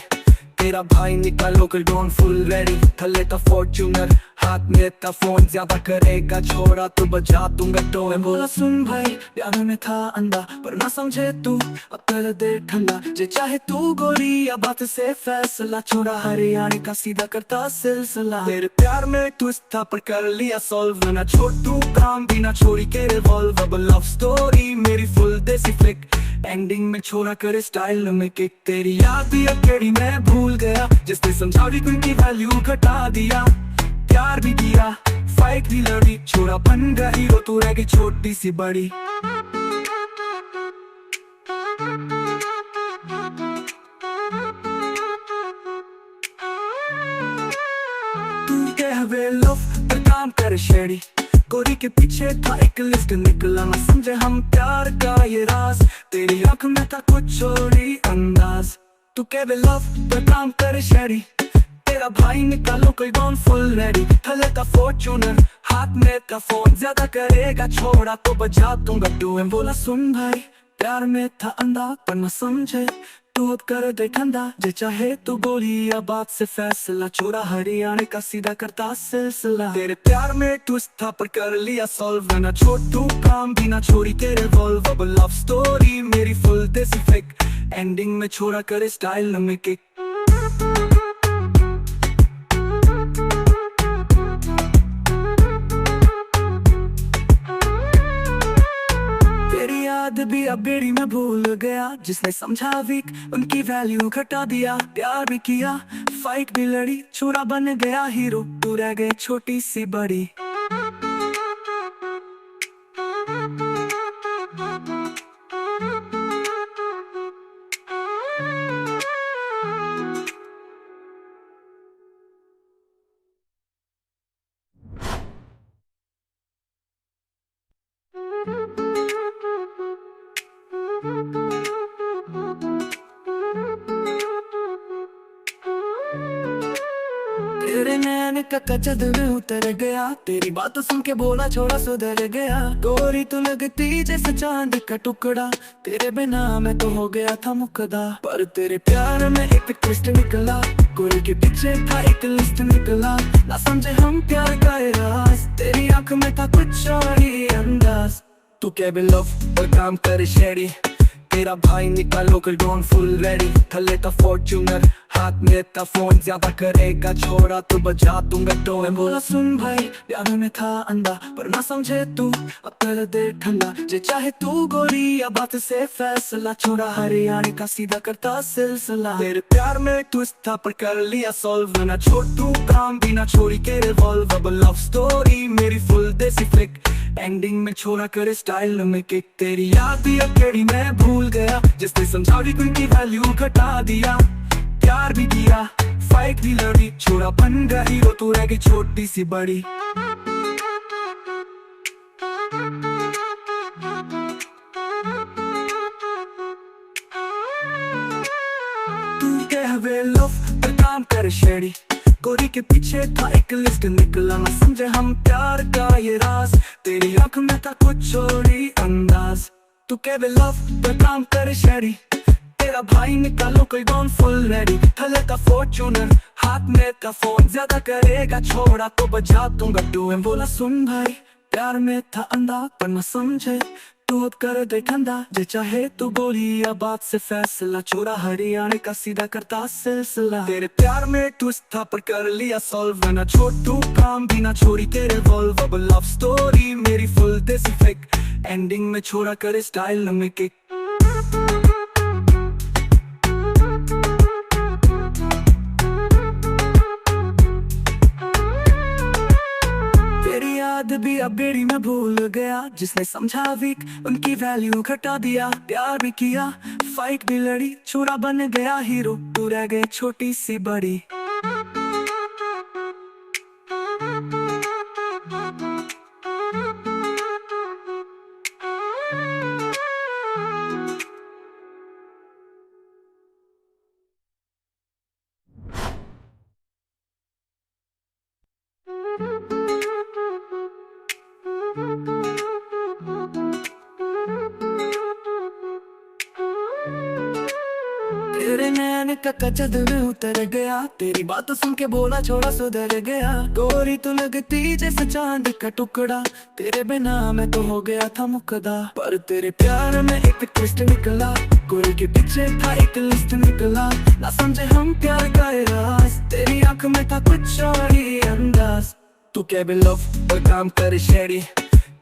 तेरा भाई निकालो कर डॉन फुल रेडी। थले था फॉर्च्यूनर, हाथ में था फोन, ज्यादा करेगा छोड़ा तो बजा दूंगा तो। मैं बोला सुन भाई, प्यार में था अंधा, पर ना समझे तू, अब कर दे ठंडा। जे चाहे तू गोली या बात से फैसला, छोड़ा हरियाणा का सीधा करता सिलसिला। तेरे प्यार में ट्विस्ट था पर कर लिया सॉल्व, ना छोड़ तू काम भी ना छोड़ी के रिवॉल्व। अब लव स्टोरी मेरी फुल देसी फ्लिक, एंडिंग में छोड़ा करे स्टाइल में किक। तेरी याद भी अकेली मैं भूल गया, जिसने समझा भी उनकी वैल्यू घटा दिया। प्यार भी किया, फाइट भी लड़ी, छोड़ा बन गया हीरो, तू रह गई छोटी सी बड़ी। तू कहवे लव पर काम करे शेडी, गोरी के पीछे था एक लिस्ट निकला। ना समझे हम प्यार का ये राज, तेरी आंख में था कुछ और ही अंदाज। तू कहवे लव पर काम करे शेडी, तेरा भाई निकालो कोई डॉन फुल रेडी। थले का फॉर्च्यूनर, हाथ में का फोन, ज्यादा करेगा छोड़ा तो बजा दूंगा टू। मैं बोला सुन भाई, प्यार में था अंधा पर न समझे तू, अब कर दे ठंडा। जे चाहे तू गोली या बात से फैसला, छोड़ा हरियाणा का सीधा करता सिलसिला। तेरे प्यार में ट्विस्ट था पर कर लिया सॉल्व, ना छोड़ तू काम भी ना छोड़ी के रिवॉल्व। अब लव स्टोरी मेरी फुल देसी फ्लिक, एंडिंग में छोड़ा करे स्टाइल में किक। याद भी अब बेड़ी में भूल गया, जिसने समझा वीक उनकी वैल्यू घटा दिया। प्यार भी किया, फाइट भी लड़ी, छोरा बन गया हीरो, तू रह गई छोटी सी बड़ी। तेरे नैन का कचद में उतर गया, तेरी बात सुन के बोला छोड़ा सुधर गया। गोरी तू लगती जैसे चांद का टुकड़ा, तेरे बिना मैं तो हो गया था मुकदा। पर तेरे प्यार में एक ट्विस्ट निकला, गोरी के पीछे था एक लिस्ट निकला। ना समझे हम प्यार का ये राज, तेरी आंख में था कुछ और ही अंदाज। तू क्या भी लव और काम करे शेडी, तेरा भाई निकालो कर डॉन फुल रेडी। थले था फॉर्च्यूनर, हाथ में था फोन, ज्यादा करेगा छोड़ा तो बजा दूंगा तो। मैं बोला सुन भाई, प्यार में था अंधा पर ना समझे तू, अब कर दे ठंडा। जे चाहे तू गोली या बात से फैसला, छोड़ा हरियाणा का सीधा करता सिलसिला। तेरे प्यार में ट्विस्ट था पर कर लिया सॉल्व, ना छोड़ तू काम भी ना छोड़ी के रिवॉल्व। अब लव स्टोरी मेरी फुल देसी फ्लिक, एंडिंग में छोड़ा करे स्टाइल में किक। तेरी याद भी अकेली मैं भूल गया, जिसने समझा भी उनकी वैल्यू घटा दिया। प्यार भी किया, फाइट भी लड़ी, छोड़ा बन गया हीरो, तू रह गई छोटी सी बड़ी। तू कहवे लव पर काम करे शेडी, गोरी के पीछे था एक लिस्ट निकला। ना समझे हम प्यार का ये राज, तेरी आंख में था कुछ और ही अंदाज। तू कहवे लव पर काम करे शेडी, तेरा भाई निकालो कोई डॉन फुल रेडी। थले का फॉर्च्यूनर, हाथ में का फोन, ज्यादा करेगा छोड़ा तो बजा दूंगा टू। मैं बोला सुन भाई, प्यार में था अंधा पर न समझे तू अब कर दे ठंडा, जे चाहे तू बोली या बात से फैसला, छोड़ा हरियाणा का सीधा करता सिलसिला। तेरे प्यार में ट्विस्ट था पर कर लिया सॉल्व, ना छोटू काम भी ना छोड़ी तेरे वॉल्व। अब लव स्टोरी मेरी फुल देसी फेक, एंडिंग में छोड़ा करे स्टाइल में किक। याद भी अब बेड़ी में भूल गया, जिसने समझा वीक उनकी वैल्यू घटा दिया। प्यार भी किया, फाइट भी लड़ी, छोरा बन गया हीरो, तू रह गई छोटी सी बड़ी। तेरे नैन का कचद में उतर गया, तेरी बात सुन के बोला छोड़ा सुधर गया। गोरी तो लगती जैसे चांद का टुकड़ा, तेरे बिना मैं तो हो गया था मुकदा। पर तेरे प्यार में एक ट्विस्ट निकला, गोरी के पीछे था एक लिस्ट निकला। ना समझे हम प्यार का राज, तेरी आंख में था कुछ और ही अंदाज। तू क्या भी लव पर काम करे शेरी,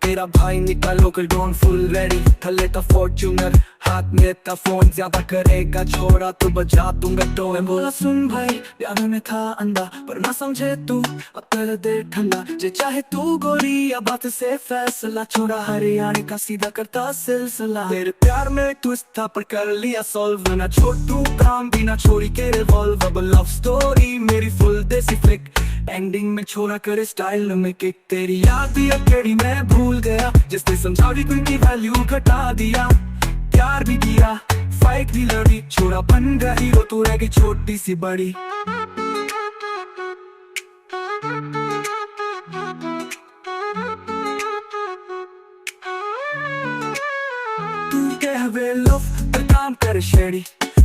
तेरा भाई निकालो कर डॉन फुल रेडी। थले था फॉर्च्यूनर, हाथ में था फोन, ज्यादा करेगा छोड़ा तो बजा दूंगा टोन। बोला सुन भाई प्यार में था अंधा, पर ना समझे तू अब कर दे ठंडा। जे चाहे तू गोरी या बात से फैसला, छोड़ा हरियाणा का सीधा करता सिलसिला। तेरे प्यार में ट्विस्ट था पर कर लिया सॉल्व, ना छोटू काम भी ना छोड़ी के रिवॉल्व। अब लव स्टोरी मेरी फुल देसी फ्लिक, एंडिंग में छोड़ा करे स्टाइल में किक। तेरी याद भी अकेली मैं भूल गया, जिसने समझा भी उनकी वैल्यू घटा दिया। प्यार भी किया, फाइट भी लड़ी, छोड़ा बन गया हीरो, तू रह गई छोटी सी बड़ी। तू कह वे लव पर काम करे शेडी,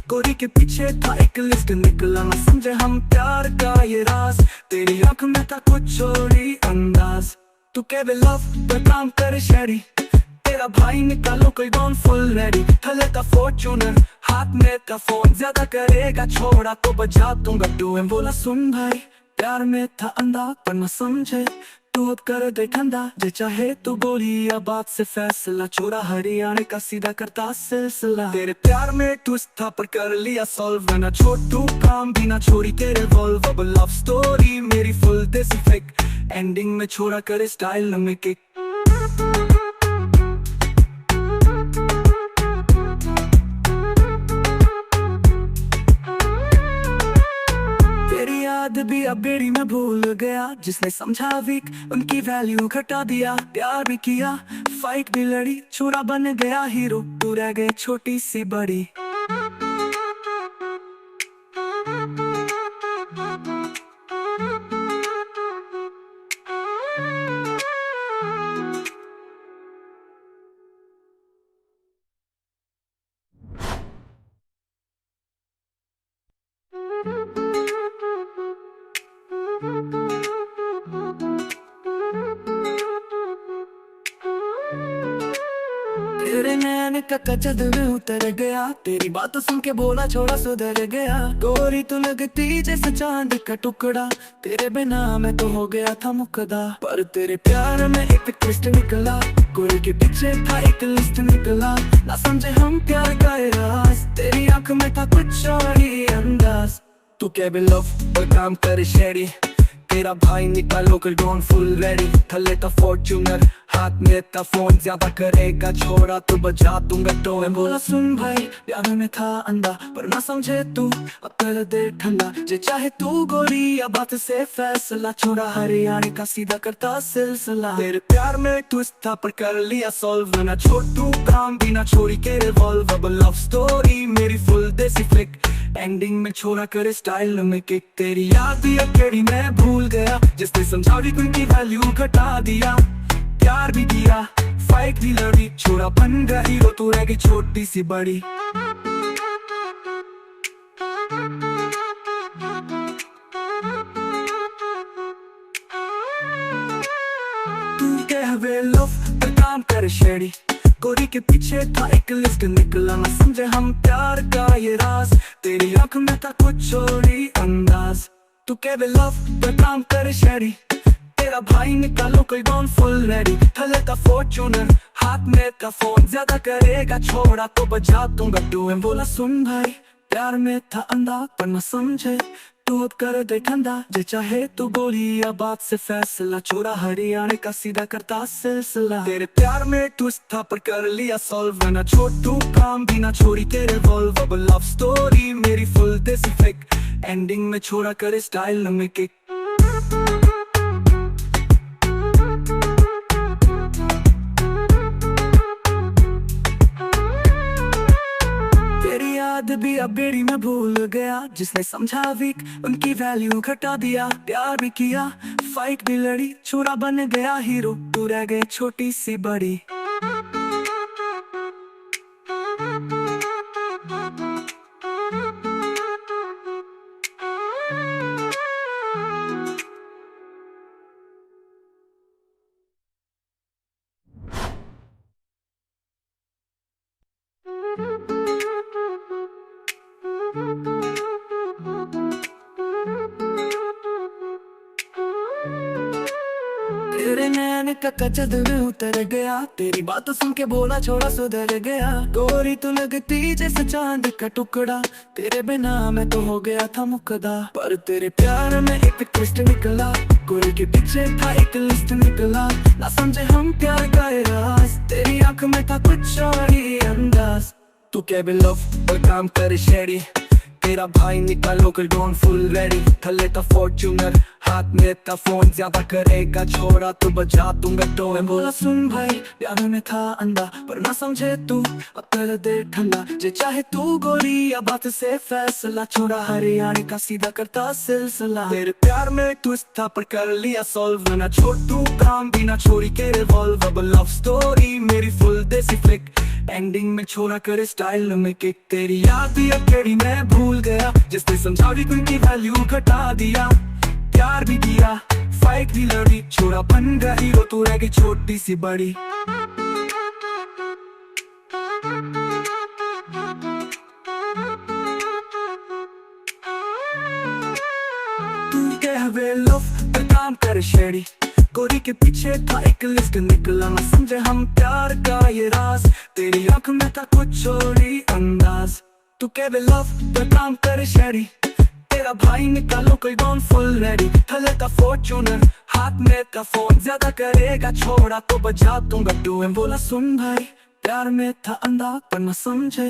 गोरी के पीछे था एक लिस्ट निकला। ना समझे हम प्यार का ये राज, तेरी आंख में था कुछ और ही अंदाज। तू कह वे लव पर काम करे शेडी, तेरा भाई निकालो कोई डॉन फुल रेडी। थले था फॉर्च्यूनर, हाथ में था फोन, ज्यादा करेगा छोड़ा तो बजा दूंगा टोन। बोला सुन भाई प्यार में था अंधा, पर न समझे तू अब कर दे ठंडा। जे चाहे तू बोली या बात से फैसला, छोड़ा हरियाणा का सीधा करता सिलसिला। तेरे प्यार में ट्विस्ट था पर कर लिया सॉल्व, ना छोटू काम भी ना छोड़ी तेरे वॉल्व। अब लव स्टोरी मेरी फुल देसी फेक, एंडिंग में छोड़ा करे स्टाइल में किक। याद भी अब बेड़ी में भूल गया, जिसने समझा वीक उनकी वैल्यू घटा दिया। प्यार भी किया, फाइट भी लड़ी, छोरा बन गया हीरो, तू रह गई छोटी सी बड़ी। तेरे नैन का कचद में उतर गया, तेरी बात सुन के बोला छोड़ा सुधर गया। गोरी तो लगती जैसे चांद का टुकड़ा, तेरे बिना मैं तो हो गया था मुकदा। पर तेरे प्यार में एक ट्विस्ट निकला, गोरी के पीछे था एक लिस्ट निकला। ना समझे हम प्यार का राज, तेरी आंख में था कुछ और ही अंदाज। तू क्या भी लव पर काम करे शेडी, तेरा भाई निकालो कर डॉन फुल रेडी। थले था फॉर्च्यूनर, हाथ में था फोन, ज्यादा करेगा छोड़ा तो बजा दूंगा टोन। बोला सुन भाई प्यार में था अंधा, पर ना समझे तू अब कर दे ठंडा। जे चाहे तू गोरी या बात से फैसला, छोड़ा हरियाणा का सीधा करता सिलसिला। तेरे प्यार में ट्विस्ट था पर कर लिया सॉल्व, ना छोटू काम भी ना छोड़ी के रिवॉल्व। अब लव स्टोरी मेरी फुल देसी फ्लिक, एंडिंग में छोड़ा करे स्टाइल में किक। तेरी याद भी अकेली मैं भूल गया, जिसने समझा भी उनकी वैल्यू घटा दिया। प्यार भी किया, फाइट भी लड़ी, छोड़ा बन गया हीरो, तू रह गई छोटी सी बड़ी। तू कह वे लव पर काम करे शेडी, गोरी के पीछे था एक लिस्ट, निकला ना समझे हम प्यार का ये राज। तेरी आंख में था कुछ और ही अंदाज। तू कह बे लव पर काम करे शहरी, तेरा भाई निकालो कोई डॉन फुल रेडी। थले था फॉर्च्यूनर, हाथ में था फोन, ज्यादा करेगा छोड़ा तो बजा दूंगा टू। बोला सुन भाई प्यार में था अंधा पर न समझे, तू अब कर दे ठंडा, जे चाहे तू गोली या बात से फैसला। छोरा हरियाणा का सीधा करता सिलसिला। तेरे प्यार में ट्विस्ट था पर कर लिया सॉल्व, ना छोटू काम भी ना छोड़ी तेरे वॉल्व। अब लव स्टोरी मेरी फुल देसी फेक, एंडिंग में छोरा करे स्टाइल में किक। याद भी अब बेड़ी में भूल गया, जिसने समझा वीक उनकी वैल्यू घटा दिया। प्यार भी किया फाइट भी लड़ी, छोरा बन गया हीरो, तू रह गए छोटी सी बड़ी। तेरे नैन का कच्चा दिल उतर गया, तेरी बात सुन के बोला छोड़ा सुधर गया। गोरी तू लगती जैसे चांद का टुकड़ा, तेरे बिना मैं तो हो गया था मुकदा। पर तेरे प्यार में एक ट्विस्ट निकला, गोरी के पीछे था एक लिस्ट निकला। ना समझे हम प्यार का ये राज, तेरी आंख में था कुछ और ही अंदाज। तू क्या भी लव पर काम करे शेरी, तेरा भाई निकालो कर डॉन फुल रेडी। थले था फॉर्च्यूनर, हाथ में था फोन, ज्यादा करेगा छोड़ा तो बजा दूंगा टो। बोला सुन भाई प्यार में था अंधा पर ना समझे तू, अब कर दे ठंडा, जे चाहे तू गोरी या बात से फैसला। छोरा हरियाणा का सीधा करता सिलसिला। तेरे प्यार में ट्विस्ट था पर कर लिया सॉल्व, ना छोटू काम भी ना छोड़ी के रिवॉल्व। अब लव स्टोरी मेरी फुल देसी फ्लिक, एंडिंग में छोरा करे स्टाइल में किक। तेरी याद भी अकेली मैं भूल गया, जिसने समझा भी उनकी वैल्यू घटा दिया। प्यार भी किया फाइट भी लड़ी, छोरा बन गया हीरो, तू रह गई छोटी सी बड़ी। तू कह बे लव पर काम करे शेरी, गोरी के पीछे था एक लिस्ट निकला। ना समझे हम प्यार का ये राज, तेरी आंख में था कुछ और ही अंदाज। तू कह बे लव पर काम करे शेरी, तेरा भाई निकालो कोई डॉन फुल रेडी। थले था फॉर्च्यूनर, हाथ में था फोन, ज्यादा करेगा छोड़ा तो बजा दूंगा टू। बोला सुन भाई प्यार में था अंधा पर न समझे,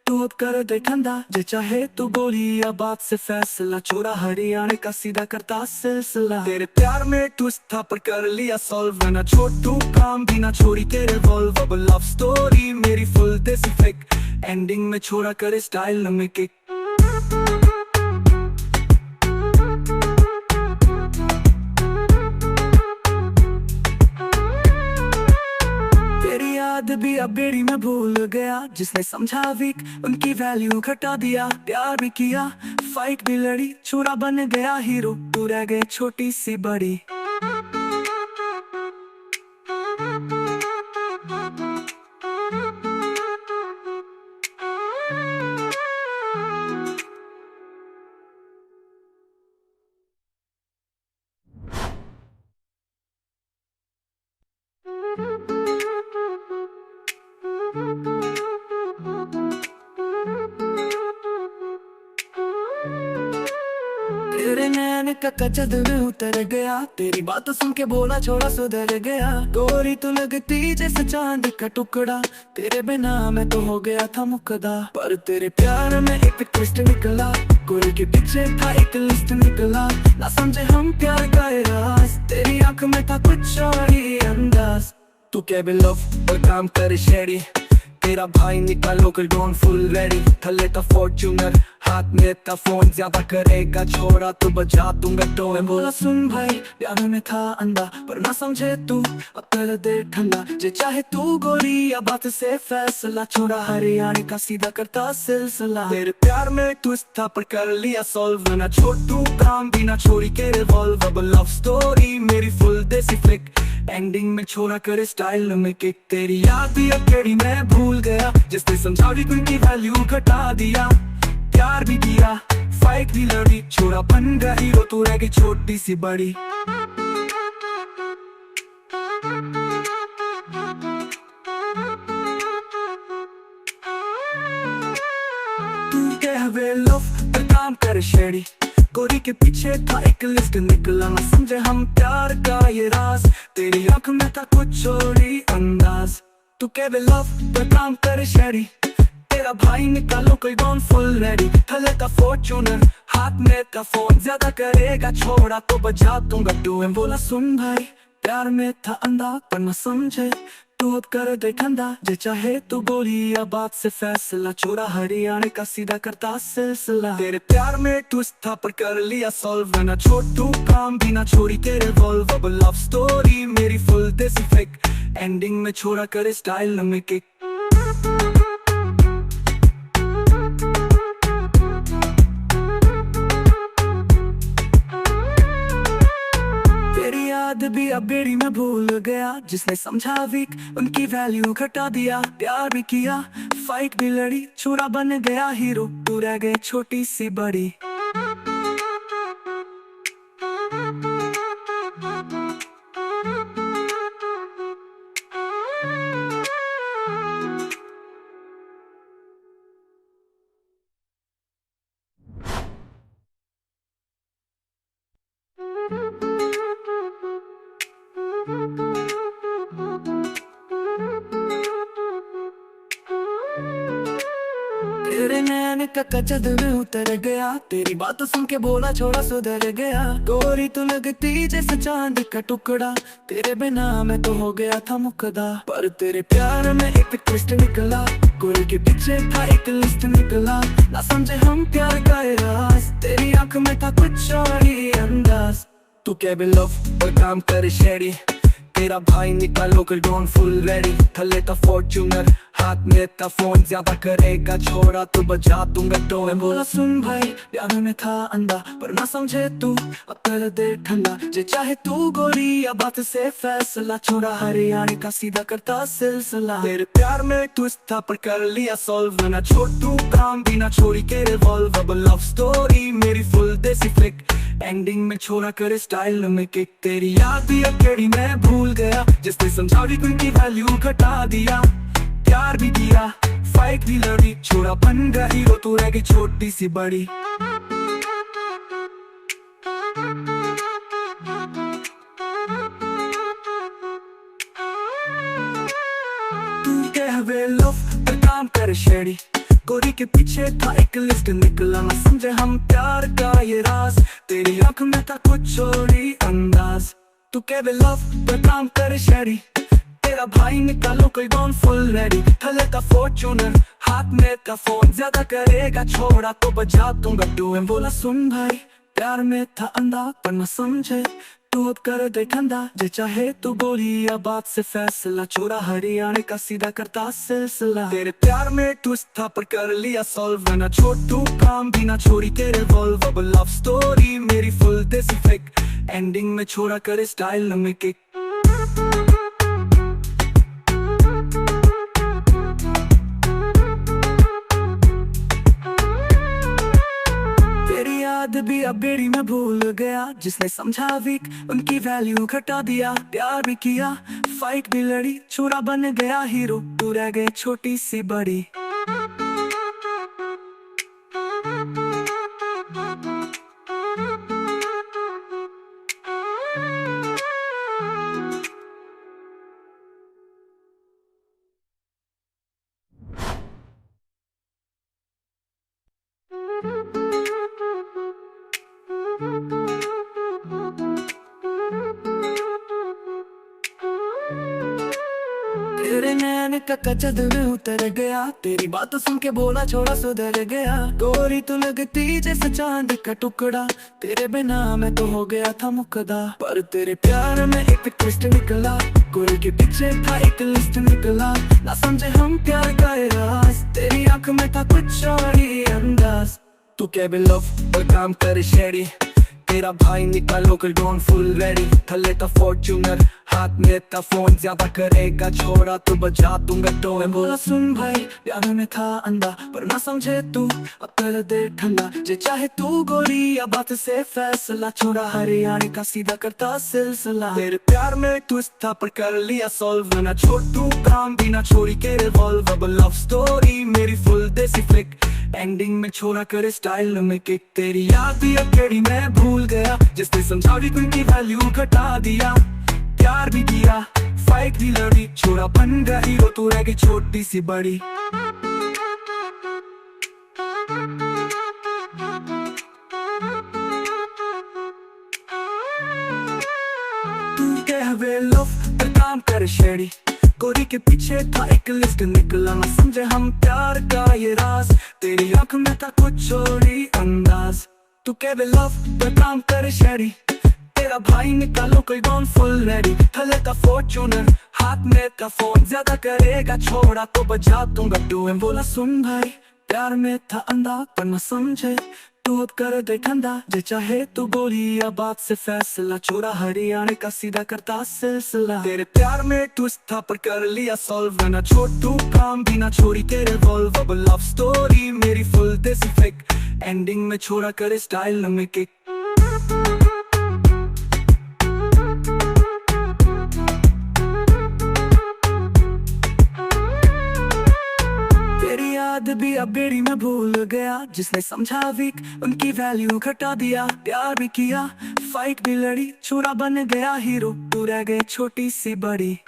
तू अब कर दे ठंडा, जे चाहे तू गोली या बात से फैसला। छोरा हरियाणा का सीधा करता सिलसिला। तेरे प्यार में ट्विस्ट था पर कर लिया सॉल्व, ना छोटू काम भी ना छोड़ी तेरे वॉल्व। अब लव स्टोरी मेरी फुल देसी फेक, एंडिंग में छोरा करे स्टाइल में किक। याद भी अब बेड़ी में भूल गया, जिसने समझा वीक उनकी वैल्यू घटा दिया। प्यार भी किया फाइट भी लड़ी, छोरा बन गया हीरो, तू रह गए छोटी सी बड़ी। तेरे नैन का कच्चा दिल उतर गया, तेरी बात सुन के बोला छोड़ा सुधर गया। गोरी तू लगती जैसे चांद का टुकड़ा, तेरे बिना मैं तो हो गया था मुकदा। पर तेरे प्यार में एक ट्विस्ट निकला, गोरी के पीछे था एक लिस्ट निकला। ना समझे हम प्यार का ये राज, तेरी आंख में था कुछ और ही अंदाज। तू क्या भी लव पर काम करे शेरी, तेरा भाई निकालो कर डॉन फुल रेडी। थले था फॉर्च्यूनर, हाथ में था फोन, ज्यादा करेगा छोड़ा तो बजा दूंगा टोए। बोला सुन भाई प्यार में था अंधा पर ना समझे तू, अब कर दे ठंडा जे चाहे तू गोली, या बात से फैसला छोड़ा हरियाणा का सीधा करता सिलसिला। तेरे प्यार में ट्विस्ट था पर कर लिया सॉल्व, ना छोड़ तू काम भी ना छोड़ी के रिवॉल्व। अब लव स्टोरी मेरी फुल देसी फ्लिक, एंडिंग में छोड़ा करे स्टाइल में किक। तेरी याद भी अकेली मैं भूल गया, जिसने समझावी की वैल्यू घटा दिया। प्यार भी किया फाइट भी लड़ी, छोड़ा बन गया हीरो तू रह गई छोटी सी बड़ी। तू कह वे लव पर काम कर शेडी, गोरी के पीछे था एक लिस्ट निकला ना समझे हम प्यार का ये राज। तेरी आंख में था कुछ और ही अंदाज, तू कह वे लव पर काम कर शेडी, तेरा भाई निकालो कोई गॉन फुल रेडी। थले का फॉर्च्यूनर हाथ में था फोन, ज्यादा करेगा छोड़ा तो बजा दूंगा टू। बोला सुन भाई प्यार में था अंधा पर न समझे तू, अब कर दे ठंडा जे चाहे तू गोली, या बात से फैसला छोड़ा हरियाणा का सीधा करता सिलसिला। तेरे प्यार में ट्विस्ट था पर कर लिया सॉल्व, ना छोड़ तू काम भी ना छोड़ी तेरे वॉल्व। अब लव स्टोरी मेरी फुल देसी फेक, एंडिंग में छोड़ा करे स्टाइल में किक। याद भी अब बेड़ी में भूल गया, जिसने समझा वीक उनकी वैल्यू घटा दिया। प्यार भी किया फाइट भी लड़ी, छोरा बन गया हीरो तू रह गए छोटी सी बड़ी। तेरे नैन का कचद में उतर गया, तेरी बात सुन के बोला छोड़ा सुधर गया। गोरी तू लगती जैसे चांद का टुकड़ा, तेरे बिना मैं तो हो गया था मुकदा। पर तेरे प्यार में एक ट्विस्ट निकला, गोरी के पीछे था एक लिस्ट निकला, ना समझे हम प्यार का ये राज। तेरी आंख में था कुछ और ही अंदाज, तू क्या भी लव पर काम कर शेडी, तेरा भाई निकालो कर डॉन फुल रेडी। थले था फॉर्च्यूनर हाथ में था फोन, ज्यादा करेगा छोड़ा तो बजा दूंगा टोए। बोला सुन भाई प्यार में था अंधा पर ना समझे तू, अब कर दे ठंडा जे चाहे तू गोली, या बात से फैसला छोड़ा हरियाणा का सीधा करता सिलसिला। तेरे प्यार में ट्विस्ट था पर कर लिया सॉल्व, ना छोड़ तू काम भी ना छोड़ी के रिवॉल्व। अब लव स्टोरी मेरी फुल देसी फ्लिक, एंडिंग में छोड़ा करे स्टाइल में किक। तेरी याद भी अकेली मैं भूल गया, जिसने समझावी की वैल्यू घटा दिया। प्यार भी किया फाइट भी लड़ी, छोड़ा बन गया हीरो तू रह गई छोटी सी बड़ी। तू कह वे लव पर काम कर शेडी, गोरी के पीछे था एक लिस्ट निकला, ना समझे हम प्यार का ये राज। तेरी आंख में था कुछ और ही अंदाज, तू कह वे लव पर काम कर शेडी, तेरा भाई निकालो कोई गॉन फुल रेडी। थले का फॉर्च्यूनर हाथ में का फोन, ज्यादा करेगा छोड़ा तो बजा दूंगा टू। बोला सुन भाई प्यार में था अंधा पर न समझे तू, अब कर दे ठंडा जे चाहे तू गोली, या बात से फैसला छोड़ा हरियाणा का सीधा करता सिलसिला। तेरे प्यार में ट्विस्ट था पर कर लिया सॉल्व, ना छोड़ तू काम भी ना छोड़ी तेरे वॉल्व। अब लव स्टोरी मेरी फुल देसी फेक, एंडिंग में छोड़ा करे स्टाइल में किक। याद भी अब बेड़ी में भूल गया, जिसने समझा वीक उनकी वैल्यू घटा दिया। प्यार भी किया फाइट भी लड़ी, छोरा बन गया हीरो तू रह गए छोटी सी बड़ी। तेरे तेरे नैन का कचद में उतर गया, तेरी बात सुन के बोला छोड़ा सुधर गया। गोरी तू लगती जैसे चांद का टुकड़ा, तेरे बिना मैं तो हो गया था मुकदा। पर तेरे प्यार में एक ट्विस्ट निकला, गोरी के पीछे था एक लिस्ट निकला। ना समझे हम प्यार का ये राज, तेरी आंख में था कुछ और ही अंदाज। तू क्या भी लव और काम करे शेरी, तेरा भाई निकालो कर डॉन फुल रेडी। थले था फॉर्च्यूनर, हाथ में था फोन, ज्यादा करेगा छोड़ा तो बजा दूंगा तो। मैं बोला सुन भाई, प्यार में था अंधा पर ना समझे तू, अब कर दे ठंडा। जे चाहे तू गोली या बात से फैसला, छोड़ा हरियाणा का सीधा करता सिलसिला। तेरे प्यार में ट्विस्ट था पर कर लिया सॉल्व, ना छोटू काम भी ना छोड़ी के रिवॉल्व। अब लव स्टोरी मेरी फुल देसी फ्लिक, एंडिंग में छोड़ा करे स्टाइल में किक। तेरी याद भी अकेली मैं भूल गया, जिसने समझा भी तुमकी वैल्यू घटा दिया। प्यार भी किया, फाइट भी लड़ी, छोड़ा बन गया हीरो, तू रह गई छोटी सी बड़ी। तू कहवे लव पर काम कर शेडी, गोरी के पीछे था एक लिस्ट निकला। ना समझे हम प्यार का ये राज, तेरी आंख में था कुछ और ही अंदाज। तू कहवे लव पर काम कर शेडी, तेरा भाई निकालो कोई डॉन फुल रेडी। थले था फॉर्च्यूनर, हाथ में था फोन, ज्यादा करेगा छोड़ा तो बजा दूंगा टू। मैं बोला सुन भाई, प्यार में था अंधा पर न समझे तू, अब कर दे ठंडा। जे चाहे तू गोली या बात से फैसला, छोड़ा हरियाणा का सीधा करता सिलसिला। तेरे प्यार में ट्विस्ट था पर कर लिया सॉल्व, ना छोटू काम भी ना छोड़ी तेरे वॉल्व। अब लव स्टोरी मेरी फुल देसी फ्लिक, एंडिंग में छोड़ा करे स्टाइल में किक। याद भी अब बेड़ी में भूल गया, जिसने समझा वीक उनकी वैल्यू घटा दिया। प्यार भी किया, फाइट भी लड़ी, छोरा बन गया हीरो, तू रह गई छोटी सी बड़ी।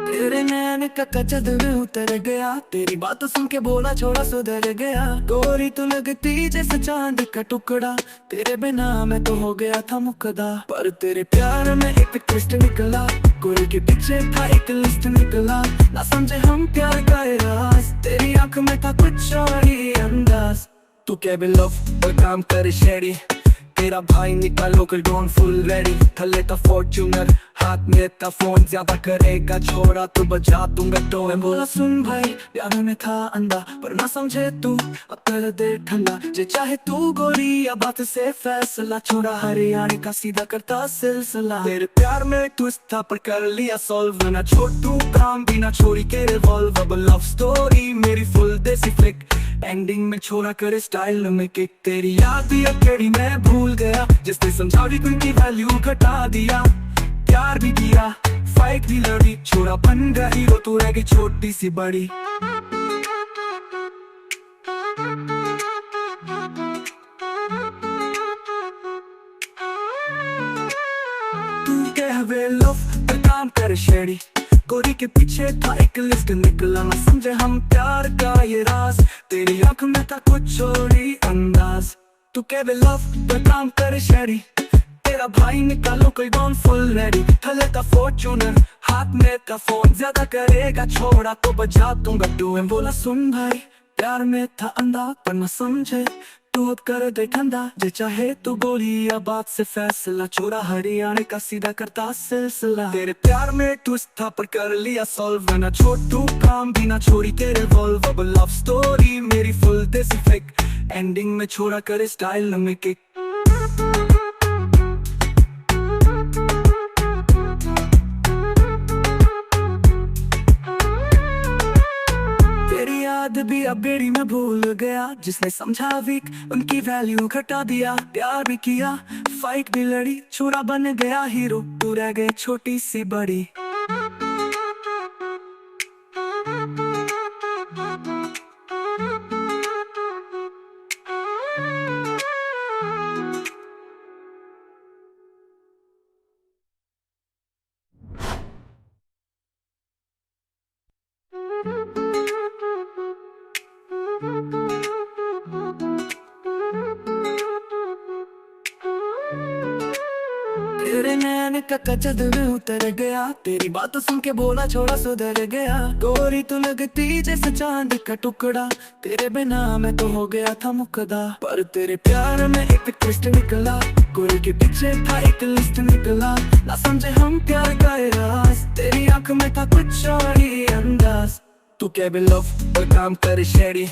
तेरे नैन का कचद में उतर गया, तेरी बात सुन के बोला छोड़ा सुधर गया। गोरी तू लगती जैसे चांद का टुकड़ा, तेरे बिना मैं तो हो गया था मुकदा। पर तेरे प्यार में एक ट्विस्ट निकला, गोरी के पीछे था एक लिस्ट निकला। ना समझे हम प्यार का ये राज, तेरी आंख में था कुछ और ही अंदाज। तू क्या भी लव और काम करे शेडी, तेरा भाई निकालो कर डॉन फुल रेडी। थले था फॉर्च्यूनर, हाथ में था फोन, ज्यादा करेगा छोड़ा तो बजा दूंगा तो। मैं बोला सुन भाई, प्यार में था अंधा पर ना समझे तू, अब कर दे ठंडा। जे चाहे तू गोली या बात से फैसला, छोड़ा हरियाणा का सीधा करता सिलसिला। तेरे प्यार में ट्विस्ट था पर कर लिया सॉल्व, ना छोटू काम भी ना छोड़ी के रिवॉल्व। अब लव स्टोरी मेरी फुल देसी फ्लिक, एंडिंग में छोड़ा करे स्टाइल में किक। तेरी याद भी अकेली मैं भूल गया, जिसने समझा भी तुमकी वैल्यू घटा दिया। प्यार भी किया, फाइट भी लड़ी, छोड़ा बन गया हीरो, तू रह गई छोटी सी बड़ी। तू कहवे लव पर काम कर शेडी, गोरी के पीछे था एक लिस्ट निकला। ना समझे हम प्यार का ये राज, तेरी आंख में था कुछ और ही अंदाज। तू कहवे लव पर काम कर शेडी, तेरा भाई निकालो कोई डॉन फुल रेडी। थले था फॉर्च्यूनर, हाथ में था फोन, ज्यादा करेगा छोड़ा तो बजा दूंगा टू। मैं बोला सुन भाई, प्यार में था अंधा पर न समझे तू, अब कर दे ठंडा। जे चाहे तू गोली या बात से फैसला, छोड़ा हरियाणा का सीधा करता सिलसिला। तेरे प्यार में ट्विस्ट था पर कर लिया सॉल्व, ना छोटू काम भी ना छोड़ी तेरे वॉल्व। अब लव स्टोरी मेरी फुल देसी फ्लिक, एंडिंग में छोड़ा करे स्टाइल में किक। याद भी अब बेड़ी में भूल गया, जिसने समझा वीक उनकी वैल्यू घटा दिया। प्यार भी किया, फाइट भी लड़ी, छोरा बन गया हीरो, तू रह गई छोटी सी बड़ी। का कच्चा दिल उतर गया, तेरी बात सुन के बोला छोड़ा सुधर गया। गोरी तू लगती जैसे चांद का टुकड़ा, तेरे बिना मैं तो हो गया था मुकदा। पर तेरे प्यार में एक ट्विस्ट निकला, गोरी के पीछे था एक लिस्ट निकला। ना समझे हम प्यार का राज, तेरी आंख में था कुछ और ही अंदाज। तू क्या भी लव पर काम करे शेरी,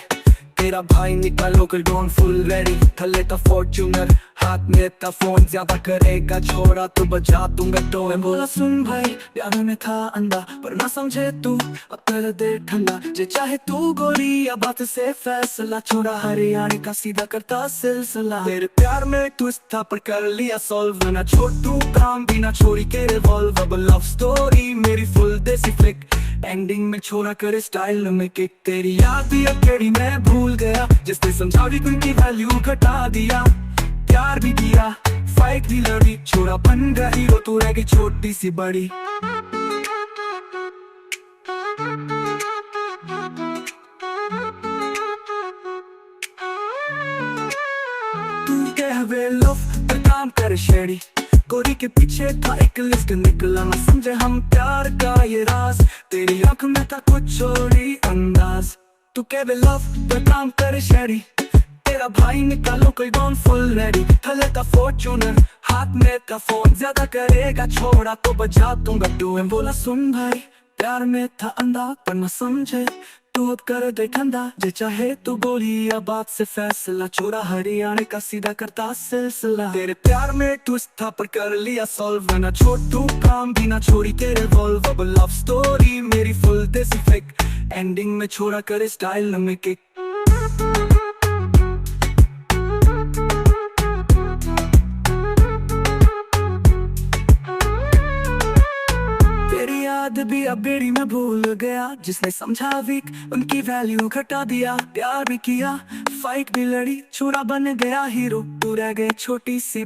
तेरा भाई निकला लोकल डॉन फुल रेडी। थले था फॉर्च्यूनर, हाथ में था फोन, ज्यादा करेगा छोड़ा तो बजा दूंगा तो। मैं बोला सुन भाई प्यार में था अंधा, पर ना समझे तू अब कर दे ठंडा। जे चाहे तू गोरी या बात से फैसला, छोड़ा हरियाणा का सीधा करता सिलसिला। तेरे प्यार में ट्विस्ट था पर कर लिया सॉल्व, ना छोड़ तू काम भी ना छोड़ी के रिवॉल्व। अब लव स्टोरी मेरी फुल देसी फ्लिक, एंडिंग में छोड़ा करे स्टाइल में किक। तेरी याद भी अकेली मैं भूल गया, जिसने समझा भी उनकी वैल्यू घटा दिया। प्यार भी किया फाइट भी लड़ी, छोड़ा बन गया हीरो तू रह गई छोटी सी बड़ी। तू कह वे लव पर काम करे शेडी, गोरी के पीछे था एक लिस्ट निकला। ना समझे हम प्यार का ये राज, तेरी आंख में था कुछ और ही अंदाज। तू कह वे लव पर काम करे शेडी, तेरा भाई निकालो कोई डॉन फुल रेडी। थले था फॉर्च्यूनर, हाथ में था फोन, ज्यादा करेगा छोड़ा तो बजा दूंगा टू। बोला सुन भाई प्यार में था अंधा, पर न समझे तू अब कर दे ठंडा। जे चाहे तू गोली या बात से फैसला, छोड़ा हरियाणा का सीधा करता सिलसिला। तेरे प्यार में ट्विस्ट था पर कर लिया सॉल्व, ना छोड़ तू काम भी ना छोड़ी तेरे वॉल्व। अब लव स्टोरी मेरी फुल देसी फ्लिक, एंडिंग में छोड़ा करे स्टाइल में किक। याद भी अब बेड़ी में भूल गया, जिसने समझा वीक उनकी वैल्यू घटा दिया। प्यार भी किया फाइट भी लड़ी, छोरा बन गया हीरो तू रह गए छोटी सी